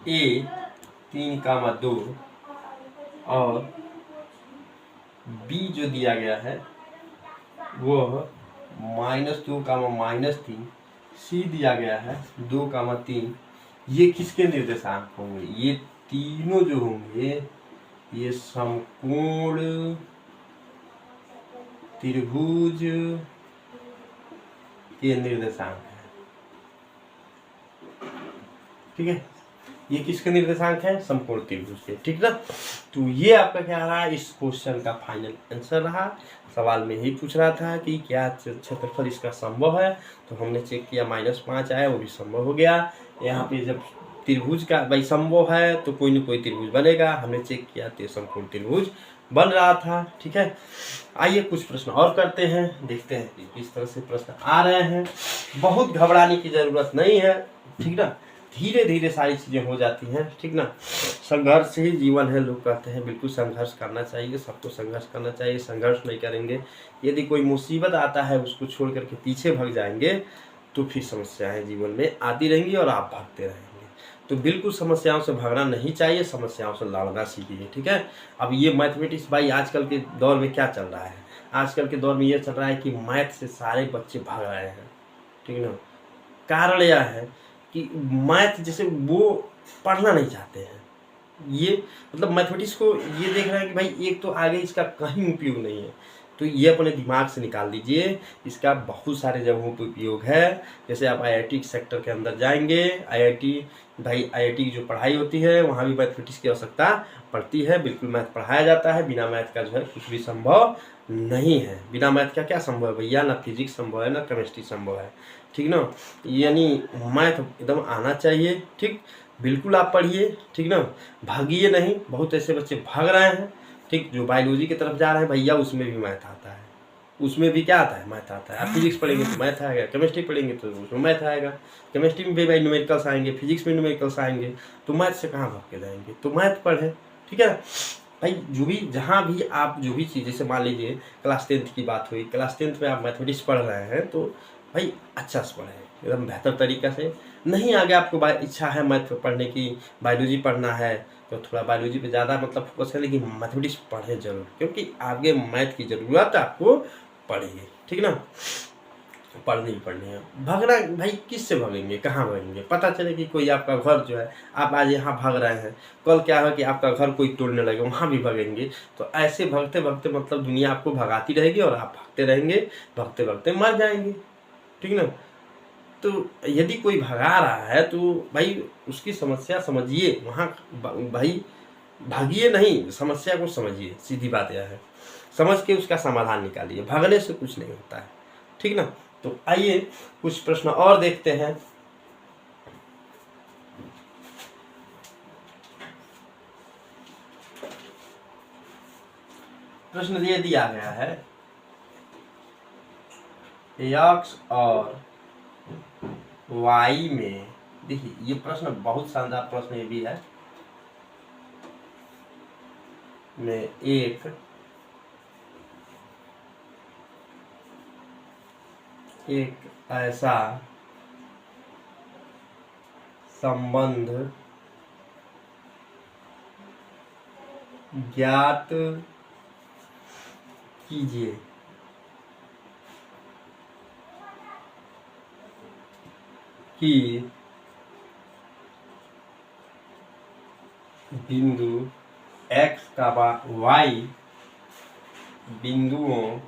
A 3, 2 और बी जो दिया गया है वो -2, -3, सी दिया गया है 2, 3, ये किसके निर्देशांक होंगे? ये तीनों जो होंगे ये समकोण त्रिभुज के निर्देशांक है। ठीक है, ये किसके निर्देशांक है? समकोण त्रिभुज के। ठीक ना, तो ये आपका क्या रहा? इस क्वेश्चन का फाइनल आंसर रहा। सवाल में ही पूछ रहा था कि क्या क्षेत्रफल इसका संभव है, तो हमने चेक किया -5 आया, वो भी संभव हो गया। यहाँ पे जब त्रिभुज का भाई संभव है तो कोई न कोई त्रिभुज बनेगा, हमने चेक किया तो समकोण त्रिभुज बन रहा था। ठीक है, आइए कुछ प्रश्न और करते हैं, देखते हैं कि किस तरह से प्रश्न आ रहे हैं। बहुत घबराने की जरूरत नहीं है। ठीक ना, धीरे धीरे सारी चीजें हो जाती हैं। ठीक ना, संघर्ष से ही जीवन है, लोग कहते हैं। बिल्कुल संघर्ष करना चाहिए, सबको संघर्ष करना चाहिए। संघर्ष नहीं करेंगे, यदि कोई मुसीबत आता है उसको छोड़ करके पीछे भाग जाएंगे तो फिर समस्याएं जीवन में आती रहेंगी और आप भागते रहेंगे। तो बिल्कुल समस्याओं से भागना नहीं चाहिए, समस्याओं से लड़ना सीखिए। ठीक है, अब ये मैथमेटिक्स भाई आजकल के दौर में क्या चल रहा है? आजकल के दौर में ये चल रहा है कि मैथ से सारे बच्चे भाग रहे हैं। ठीक ना, कारण यह है कि मैथ जैसे वो पढ़ना नहीं चाहते हैं। ये मतलब मैथमेटिक्स को ये देख रहे हैं कि भाई एक तो आगे इसका कहीं उपयोग नहीं है, तो ये अपने दिमाग से निकाल दीजिए। इसका बहुत सारे जगहों पर उपयोग है। जैसे आप आईआईटी सेक्टर के अंदर जाएंगे, आईआईटी की जो पढ़ाई होती है वहाँ भी मैथमेटिक्स की आवश्यकता पड़ती है। बिल्कुल मैथ पढ़ाया जाता है, बिना मैथ का जो है कुछ भी संभव नहीं है। बिना मैथ का क्या संभव है भैया? ना फिजिक्स संभव है, ना केमिस्ट्री संभव है। ठीक ना, यानी मैथ एकदम आना चाहिए। ठीक, बिल्कुल आप पढ़िए। ठीक ना, भागिए नहीं। बहुत ऐसे बच्चे भाग रहे हैं, ठीक, जो बायोलॉजी की तरफ जा रहे हैं, भैया उसमें भी मैथ आता है। उसमें भी क्या आता है? मैथ आता है। आप फिजिक्स पढ़ेंगे तो मैथ आएगा, केमिस्ट्री पढ़ेंगे तो उसमें मैथ आएगा। केमिस्ट्री में भी भाई न्यूमेरिकल्स आएंगे, फिजिक्स में न्यूमेरिकल्स आएंगे, तो मैथ से कहाँ भाग के जाएंगे? तो मैथ पढ़ें। ठीक है भाई, जो भी जहाँ भी आप जो भी चीज़, जैसे मान लीजिए क्लास 10th की बात हुई, क्लास 10th में आप मैथमेटिक्स पढ़ रहे हैं तो भाई अच्छा से पढ़ें, एकदम बेहतर तरीक़ा से। नहीं आगे आपको इच्छा है मैथ पढ़ने की, बायोलॉजी पढ़ना है, तो थोड़ा बायोलॉजी पे ज़्यादा मतलब फोकस करें, लेकिन मैथमेटिक्स पढ़ें जरूर, क्योंकि आगे मैथ की ज़रूरत आपको पड़ेगी। ठीक ना, पढ़नी ही पढ़नी है। भागना भाई, किस से भागेंगे? कहाँ भागेंगे? पता चले कि कोई आपका घर जो है, आप आज यहाँ भाग रहे हैं, कल क्या है कि आपका घर कोई तोड़ने लगे, वहाँ भी भागेंगे। तो ऐसे भागते भागते मतलब दुनिया आपको भगाती रहेगी और आप भागते रहेंगे, भागते भागते मर जाएंगे। ठीक ना, तो यदि कोई भगा रहा है तो भाई उसकी समस्या समझिए, वहाँ भाई भागिए नहीं, समस्या को समझिए। सीधी बात यह है, समझ के उसका समाधान निकालिए, भागने से कुछ नहीं होता है। ठीक ना, तो आइए कुछ प्रश्न और देखते हैं। प्रश्न ये दिया गया है, एक्स और वाई में, देखिए ये प्रश्न बहुत शानदार प्रश्न ये भी है, में एक ऐसा संबंध ज्ञात कीजिए कि बिंदु x का y बिंदुओं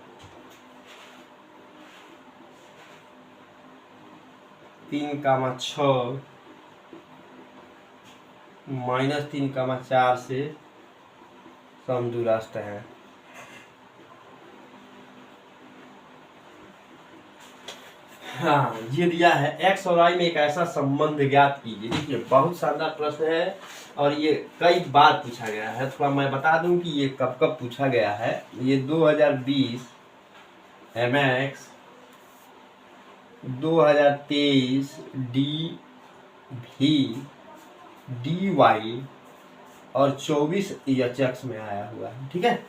तीन कामा 6 -3, 4 से समदूरस्थ है। हाँ, ये दिया है x और y में एक ऐसा संबंध ज्ञात कीजिए। देखिए बहुत शानदार प्रश्न है और ये कई बार पूछा गया है। थोड़ा मैं बता दूं कि ये कब कब पूछा गया है। ये 2020 MX, 2023 DV DY और 24 HX में आया हुआ है। ठीक है,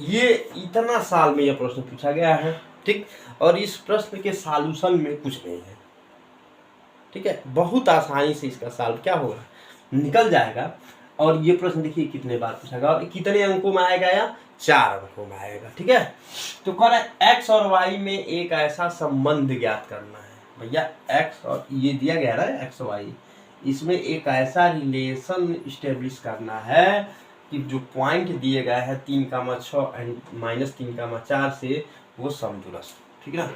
ये इतना साल में यह प्रश्न पूछा गया है। ठीक, और इस प्रश्न के सॉल्यूशन में कुछ नहीं है। ठीक है, बहुत आसानी से इसका सॉल्व क्या होगा, निकल जाएगा। और ये प्रश्न देखिए कितने बार पूछा गया और कितने अंकों में आएगा, या 4 अंकों में आएगा। ठीक है, तो कह रहा है x और y में एक ऐसा संबंध ज्ञात करना है। भैया x और ये दिया गया ना x y, इसमें एक ऐसा रिलेशन स्टेब्लिश करना है कि जो पॉइंट दिए गए हैं 3,6 एंड -3,4 से वो समदूरस्थ। ठीक है ना,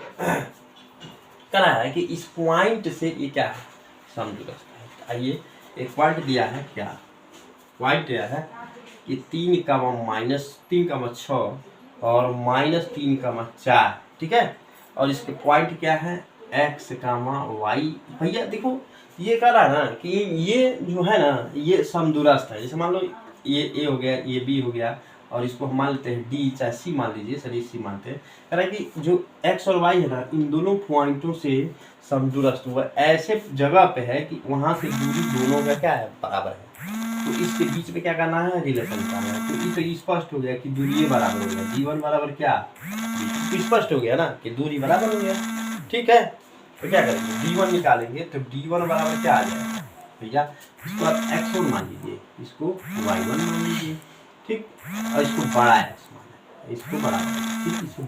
करा है कि इस पॉइंट से ये क्या है, समदूरस्थ है। आइए एक पॉइंट दिया है, क्या पॉइंट दिया है कि 3,6 और -3,4। ठीक है, और इसके पॉइंट क्या है, x, y। भैया देखो ये कह रहा है ना कि ये जो है ना ये समदूरस्थ है। जैसे मान लो ये a हो गया, ये b हो गया, और इसको हम मान लेते हैं d चाहे c मान लीजिए, चलिए c मानते हैं। कह रहा है कि जो x और y है ना इन दोनों पॉइंटों से समदूरस्थ हुआ, ऐसे जगह पे है कि वहां से दूरी दोनों का क्या है, बराबर है। तो इसके बीच में क्या करना है, रिलेशन करना है। तो ये स्पष्ट हो गया कि दूरी ये बराबर हो गया, d1 बराबर क्या, तो स्पष्ट हो गया ना कि दूरी बराबर हो गया। ठीक है, तो क्या करेंगे, d1 निकालेंगे, तो d1 बराबर क्या आ जाएगा भैया, इसको आप x1 मान लीजिए, इसको y1 मान लीजिए। ठीक, और इसको बड़ा x मान, इसको बड़ा, ठीक, इसको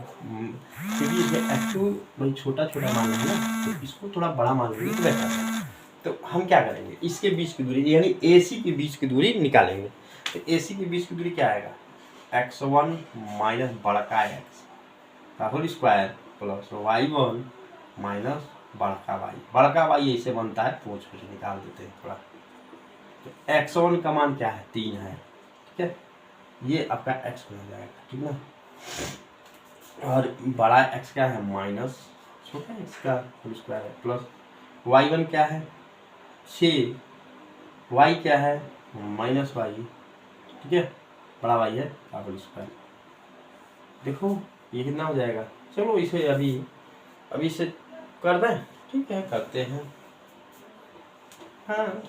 क्योंकि इसमें x2 भाई छोटा छोटा मान लेंगे ना, तो इसको थोड़ा बड़ा मान लेंगे तो बेहतर है। तो हम क्या करेंगे, इसके बीच की दूरी यानी AC के बीच की दूरी निकालेंगे। तो AC के बीच की दूरी क्या आएगा, x1 माइनस बड़का x का whole square plus y1 minus बड़का y ऐसे बनता है, पोंछ निकाल देते हैं थोड़ा। तो x1 का मान क्या है, 3 है। ठीक है, ये आपका x बन जाएगा। ठीक ना, और बड़ा x क्या है, माइनस छोटा x का होल स्क्वायर है, प्लस y1 क्या है 6, y क्या है -y। ठीक है, बड़ा y है का होल स्क्वायर। देखो ये कितना हो जाएगा, चलो इसे अभी इसे कर दें। ठीक है, करते हैं। हाँ,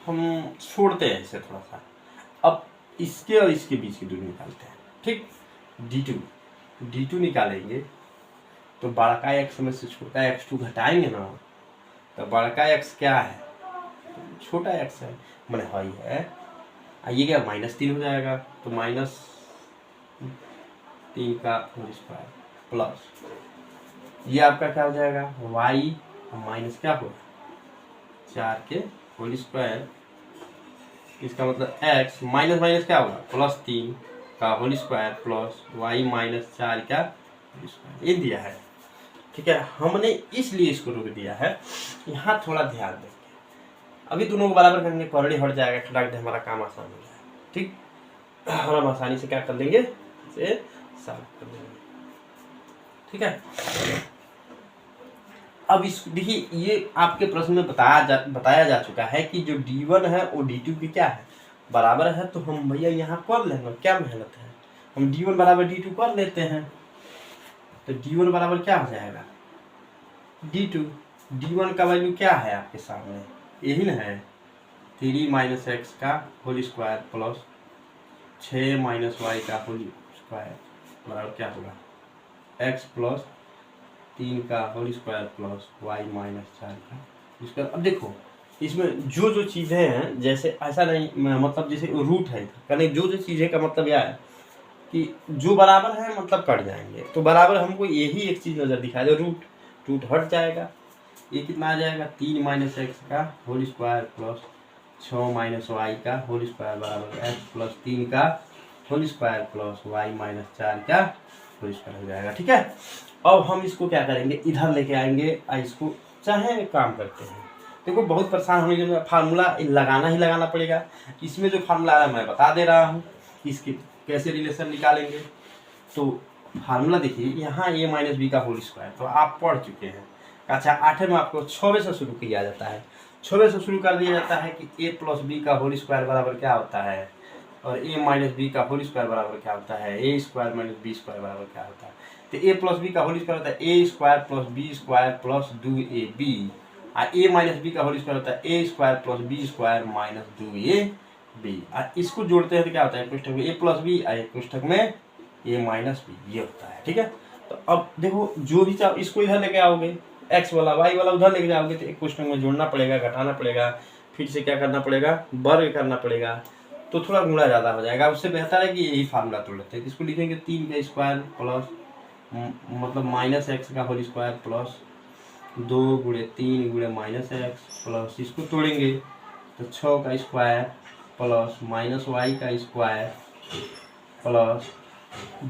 हम छोड़ते हैं इसे थोड़ा सा, अब इसके और इसके बीच की दूरी निकालते हैं। ठीक, d2 निकालेंगे तो बड़का x में से छोटा x2 घटाएंगे ना, तो बड़का x क्या है, छोटा x है, मैंने हाई है, आइए क्या -3 हो जाएगा, तो -3 का होल स्क्वायर प्लस ये आपका क्या हो जाएगा, y माइनस क्या होगा 4 के होल स्क्वायर, इसका मतलब x माइनस माइनस क्या होगा +3 का होल स्क्वायर प्लस y -4 का होल स्क्वायर, ये दिया है। ठीक है, हमने इसलिए इसको रोक दिया है, यहाँ थोड़ा ध्यान देंगे। अभी दोनों को बराबर करेंगे, क्वाड्रेटी हट जाएगा, खटाक दे, हमारा काम आसान हो जाएगा। ठीक, और हम आसानी से क्या कर लेंगे, इसे सॉल्व कर लेंगे। ठीक है, अब इस देखिए ये आपके प्रश्न में बताया जा चुका है कि जो d1 है वो d2 की क्या है, बराबर है। तो हम भैया यहाँ कर लेंगे, क्या मेहनत है, हम d1 बराबर d2 कर लेते हैं। तो d1 बराबर क्या हो जाएगा, d1 का वैल्यू क्या है आपके सामने, यही ना है, 3 - x का होल स्क्वायर प्लस 6 - y का होल स्क्वायर बराबर क्या होगा, x प्लस 3 का होल स्क्वायर प्लस y -4 का होल स्क्वायर। अब देखो इसमें जो चीज़ें हैं, जैसे ऐसा नहीं मतलब जैसे रूट है, यानी जो चीज़ें का मतलब यह है कि जो बराबर है मतलब कट जाएंगे, तो बराबर हमको यही एक चीज़ नज़र दिखा दे, रूट हट जाएगा, ये कितना आ जाएगा, 3 - x का होल स्क्वायर प्लस 6 - y का होल स्क्वायर बराबर x प्लस 3 का होल स्क्वायर प्लस y -4 का होल स्क्वायर हो जाएगा। ठीक है, अब हम इसको क्या करेंगे, इधर लेके आएंगे, इसको चाहे काम करते हैं। देखो बहुत परेशान होने के, फार्मूला लगाना ही लगाना पड़ेगा। इसमें जो फार्मूला आ रहा है मैं बता दे रहा हूँ, इसके कैसे रिलेशन निकालेंगे। तो फार्मूला देखिए यहाँ a - b का होल स्क्वायर तो आप पढ़ चुके हैं। अच्छा 8वें में आपको 6वें से शुरू किया जाता है, 6वें से शुरू कर दिया जाता है कि a + b का होल स्क्वायर बराबर क्या होता है, और a - b का होल स्क्वायर बराबर क्या होता है, a² - b² बराबर क्या होता है। तो a + b का होल स्क्वायर होता है a² + b² + 2ab, और a - b का होल स्क्वायर होता है a² + b² - 2ab, और इसको जोड़ते हैं तो क्या होता है, कोष्ठक में a + b और कोष्ठक में a - b, ये होता है। ठीक है, तो अब देखो जो भी चाहो इसको इधर लेके आओगे, x वाला y वाला उधर लेके जाओगे, तो एक कोष्ठक में जोड़ना पड़ेगा, घटाना पड़ेगा, फिर से क्या करना पड़ेगा, वर्ग करना पड़ेगा, तो थोड़ा गुणा ज़्यादा हो जाएगा। उससे बेहतर है कि यही फार्मूला तोड़ लेते हैं। इसको लिखेंगे 3 का स्क्वायर प्लस मतलब माइनस एक्स का होल स्क्वायर प्लस 2 गुणे 3 गुणे माइनस एक्स प्लस इसको तोड़ेंगे तो 6 का स्क्वायर प्लस माइनस वाई का स्क्वायर प्लस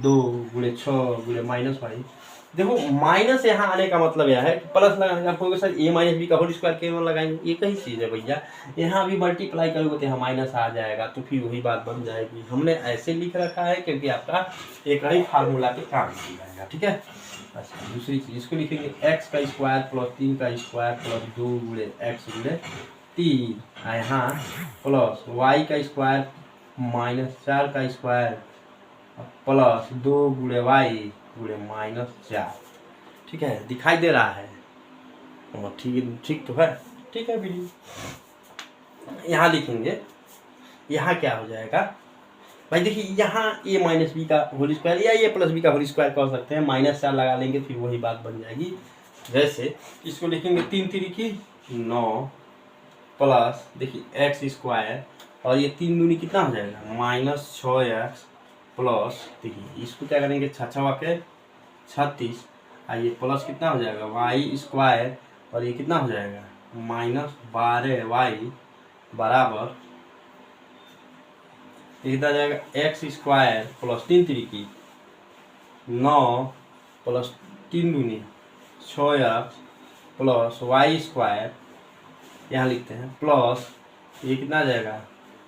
2 गुणे 6 गुणे माइनस वाई। देखो माइनस यहाँ आने का मतलब यह है कि प्लस लगाने का आपको सर ए माइनस बी का होल स्क्वायर केवल लगाएंगे, ये कई चीज़ है भैया। यहाँ भी मल्टीप्लाई करोगे तो यहाँ माइनस आ जाएगा, तो फिर वही बात बन जाएगी। हमने ऐसे लिख रखा है क्योंकि आपका एक ही फार्मूला पे काम किया जाएगा, ठीक है। अच्छा दूसरी चीज़ इसको लिखेंगे एक्स का स्क्वायर प्लस 3 का स्क्वायर प्लस 2 गुणे एक्स गुणे 3 यहाँ प्लस वाई का स्क्वायर माइनस 4 का स्क्वायर प्लस 2 गुणे वाई गुणे माइनस 4, ठीक है। दिखाई दे रहा है? ठीक तो है, ठीक है वीडियो। यहाँ लिखेंगे, यहाँ क्या हो जाएगा भाई, देखिए यहाँ ए माइनस बी का होल स्क्वायर या ए प्लस बी का होल स्क्वायर कह सकते हैं, माइनस 4 लगा लेंगे फिर वही बात बन जाएगी। जैसे इसको लिखेंगे 3 3 9 प्लस देखिए एक्स स्क्वायर और ये 3 दूनी कितना हो जाएगा माइनस 6x प्लस देखिए इसको क्या करेंगे 6 के 36 ये प्लस कितना हो जाएगा वाई स्क्वायर और ये कितना हो जाएगा माइनस 12y बराबर कितना जाएगा एक्स स्क्वायर प्लस 3 3 9 प्लस 3 दूनी 6x प्लस वाई स्क्वायर यहाँ लिखते हैं प्लस ये कितना आ जाएगा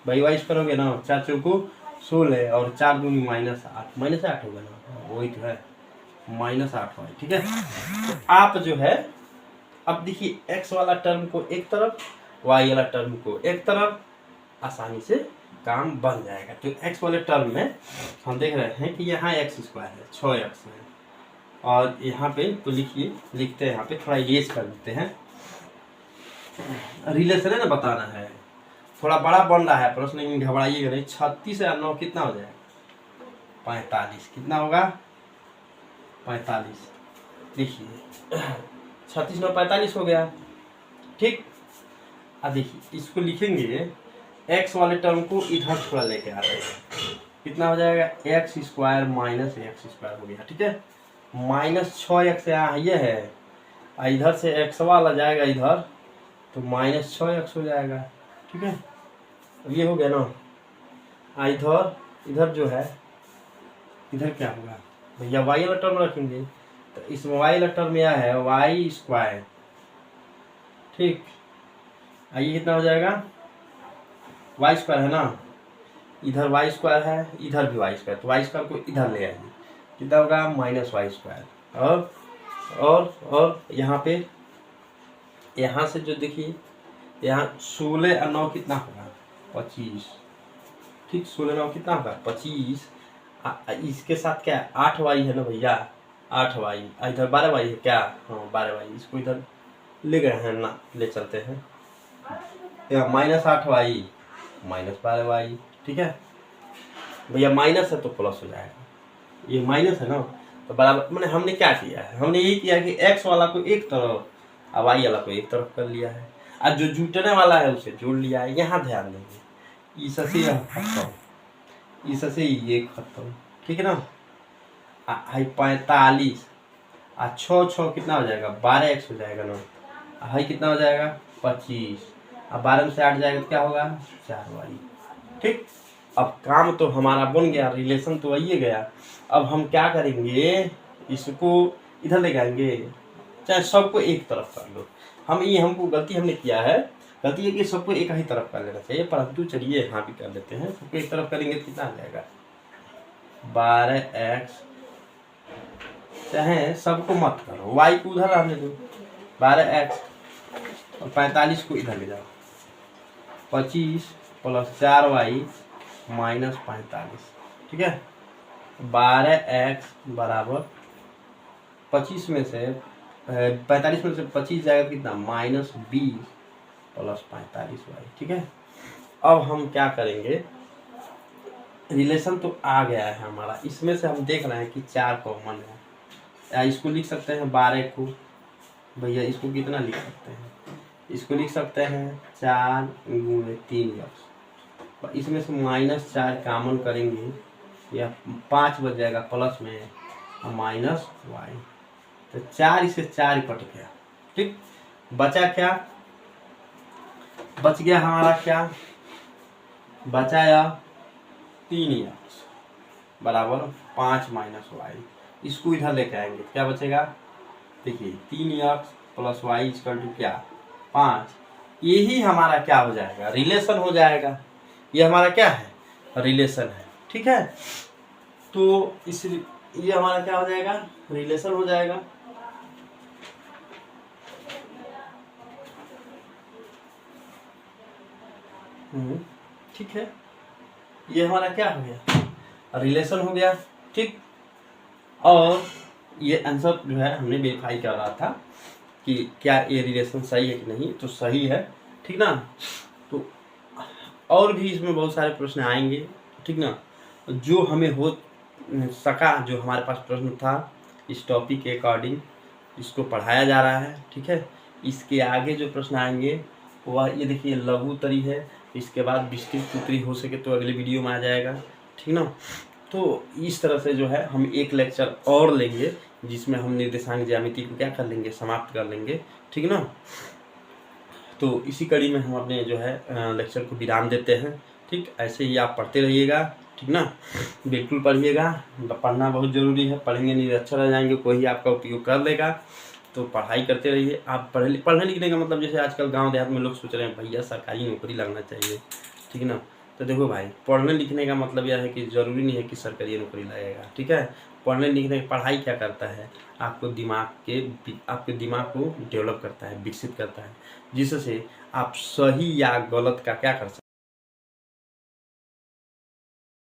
भाई वाइस करोगे ना 4 चौको 16 और 4 दूनी माइनस 8 होगा ना, वही तो है माइनस 8 वाई, ठीक है। तो आप जो है अब देखिए एक्स वाला टर्म को एक तरफ वाई वाला टर्म को एक तरफ, आसानी से काम बन जाएगा। तो एक्स वाले टर्म में हम देख रहे हैं कि यहाँ एक्स स्क्वायर है 6x है और यहाँ पे तो लिखिए लिखते हैं यहाँ पे थोड़ा इरेज कर देते हैं, रिलेशन है ना बताना है, थोड़ा बड़ा बन रहा है प्रश्न लेकिन घबराइएगा नहीं। 36 और 9 कितना हो जाएगा 45, कितना होगा 45, देखिए 36 9 45 हो गया, ठीक। अब देखिए इसको लिखेंगे एक्स वाले टर्म को इधर थोड़ा लेके आ रहे हैं, कितना हो जाएगा x square minus x square हो गया, ठीक है। माइनस 6x यहाँ ये है इधर से एक्स वाला जाएगा इधर तो माइनस 6x हो जाएगा, ठीक है। अब ये हो गया ना, इधर इधर जो है इधर क्या होगा भैया वाई वाला टर्म रखेंगे तो इस वाई वाला टर्म यह है वाई स्क्वायर, ठीक। आइए कितना हो जाएगा वाई स्क्वायर है ना, इधर वाई स्क्वायर है इधर भी वाई स्क्वायर, तो वाई स्क्वायर को इधर ले आइए कितना होगा माइनस वाई स्क्वायर और यहाँ पे यहाँ से जो देखिए यहाँ 16 और 9 कितना होगा 25, ठीक। 16 9 कितना होगा 25, इसके साथ क्या 8y है ना भैया 8y, इधर 12y है क्या, हाँ 12y, इसको इधर ले गए हैं ना, ले चलते हैं यहाँ माइनस 8y माइनस 12y, ठीक है भैया। माइनस है तो प्लस हो जाएगा, ये माइनस है ना तो बराबर, मैंने हमने क्या किया है, हमने ये किया कि एक्स वाला को एक तरफ और वाई वाला को एक तरफ कर लिया है और जो जुटने वाला है उसे जोड़ लिया है। यहाँ ध्यान देंगे इससे यह खत्म, इससे ये खत्म, ठीक है ना। 45 और 6 कितना हो जाएगा 12x हो जाएगा ना, हाई कितना हो जाएगा 25 और 12 में से 8 जाएगा तो क्या होगा 4y, ठीक। अब काम तो हमारा बन गया, रिलेशन तो आइए गया। अब हम क्या करेंगे इसको इधर ले जाएंगे, चाहे सबको एक तरफ कर लो। हमको गलती हमने किया है, गलती है कि सबको एक ही तरफ कर लेना चाहिए, परंतु चलिए यहाँ भी कर लेते हैं। सबको एक तरफ करेंगे तो कितना आ जाएगा 12x, चाहे सबको मत करो y को उधर रहने दो 12x और 45 को इधर ले जाओ 25 प्लस 4y माइनस 45, ठीक है। 12x बराबर 25 में से 45 में से 25 जाएगा कितना माइनस 20 प्लस 45y, ठीक है। अब हम क्या करेंगे, रिलेशन तो आ गया है हमारा, इसमें से हम देख रहे हैं कि 4 कॉमन है, या इसको लिख सकते हैं 12 को भैया, इसको कितना लिख सकते हैं, इसको लिख सकते हैं 4 गुणे 3x इसमें से -4 कॉमन करेंगे, या 5 बच जाएगा प्लस में माइनस वाई, तो 4 इसे 4 ही कट गया। ठीक, बचा क्या, बच गया हमारा क्या, बचाया 3x बराबर 5 माइनस वाई। इसको इधर लेके आएंगे, क्या बचेगा, देखिए 3x plus Y equal to क्या 5। यही हमारा क्या हो जाएगा, रिलेशन हो जाएगा। ये हमारा क्या है, रिलेशन है। ठीक है, तो इस ये हमारा क्या हो जाएगा, रिलेशन हो जाएगा। ठीक है, ये हमारा क्या हो गया, रिलेशन हो गया। ठीक, और ये आंसर जो है हमने वेरीफाई कर रहा था कि क्या ये रिलेशन सही है कि नहीं, तो सही है। ठीक ना, तो और भी इसमें बहुत सारे प्रश्न आएंगे। ठीक ना, जो हमें हो सका, जो हमारे पास प्रश्न था इस टॉपिक के अकॉर्डिंग इसको पढ़ाया जा रहा है। ठीक है, इसके आगे जो प्रश्न आएंगे वह ये देखिए लघु उत्तरी है, इसके बाद विस्तृत उत्तरी हो सके तो अगले वीडियो में आ जाएगा। ठीक ना, तो इस तरह से जो है हम एक लेक्चर और लेंगे जिसमें हम निर्देशांक ज्यामिति को क्या कर लेंगे, समाप्त कर लेंगे। ठीक ना, तो इसी कड़ी में हम अपने जो है लेक्चर को विराम देते हैं। ठीक, ऐसे ही आप पढ़ते रहिएगा। ठीक ना, बिल्कुल पढ़िएगा, पढ़ना बहुत ज़रूरी है, पढ़ेंगे नहीं अच्छा रह जाएंगे, कोई आपका उपयोग कर लेगा। तो पढ़ाई करते रहिए। आप पढ़ने लिखने का मतलब जैसे आजकल गांव देहात में लोग सोच रहे हैं भैया सरकारी नौकरी लगना चाहिए। ठीक ना, तो देखो भाई, पढ़ने लिखने का मतलब यह है कि ज़रूरी नहीं है कि सरकारी नौकरी लगेगा। ठीक है, पढ़ने लिखने पढ़ाई क्या करता है, आपके दिमाग को डेवलप करता है, विकसित करता है, जिससे आप सही या गलत का क्या कर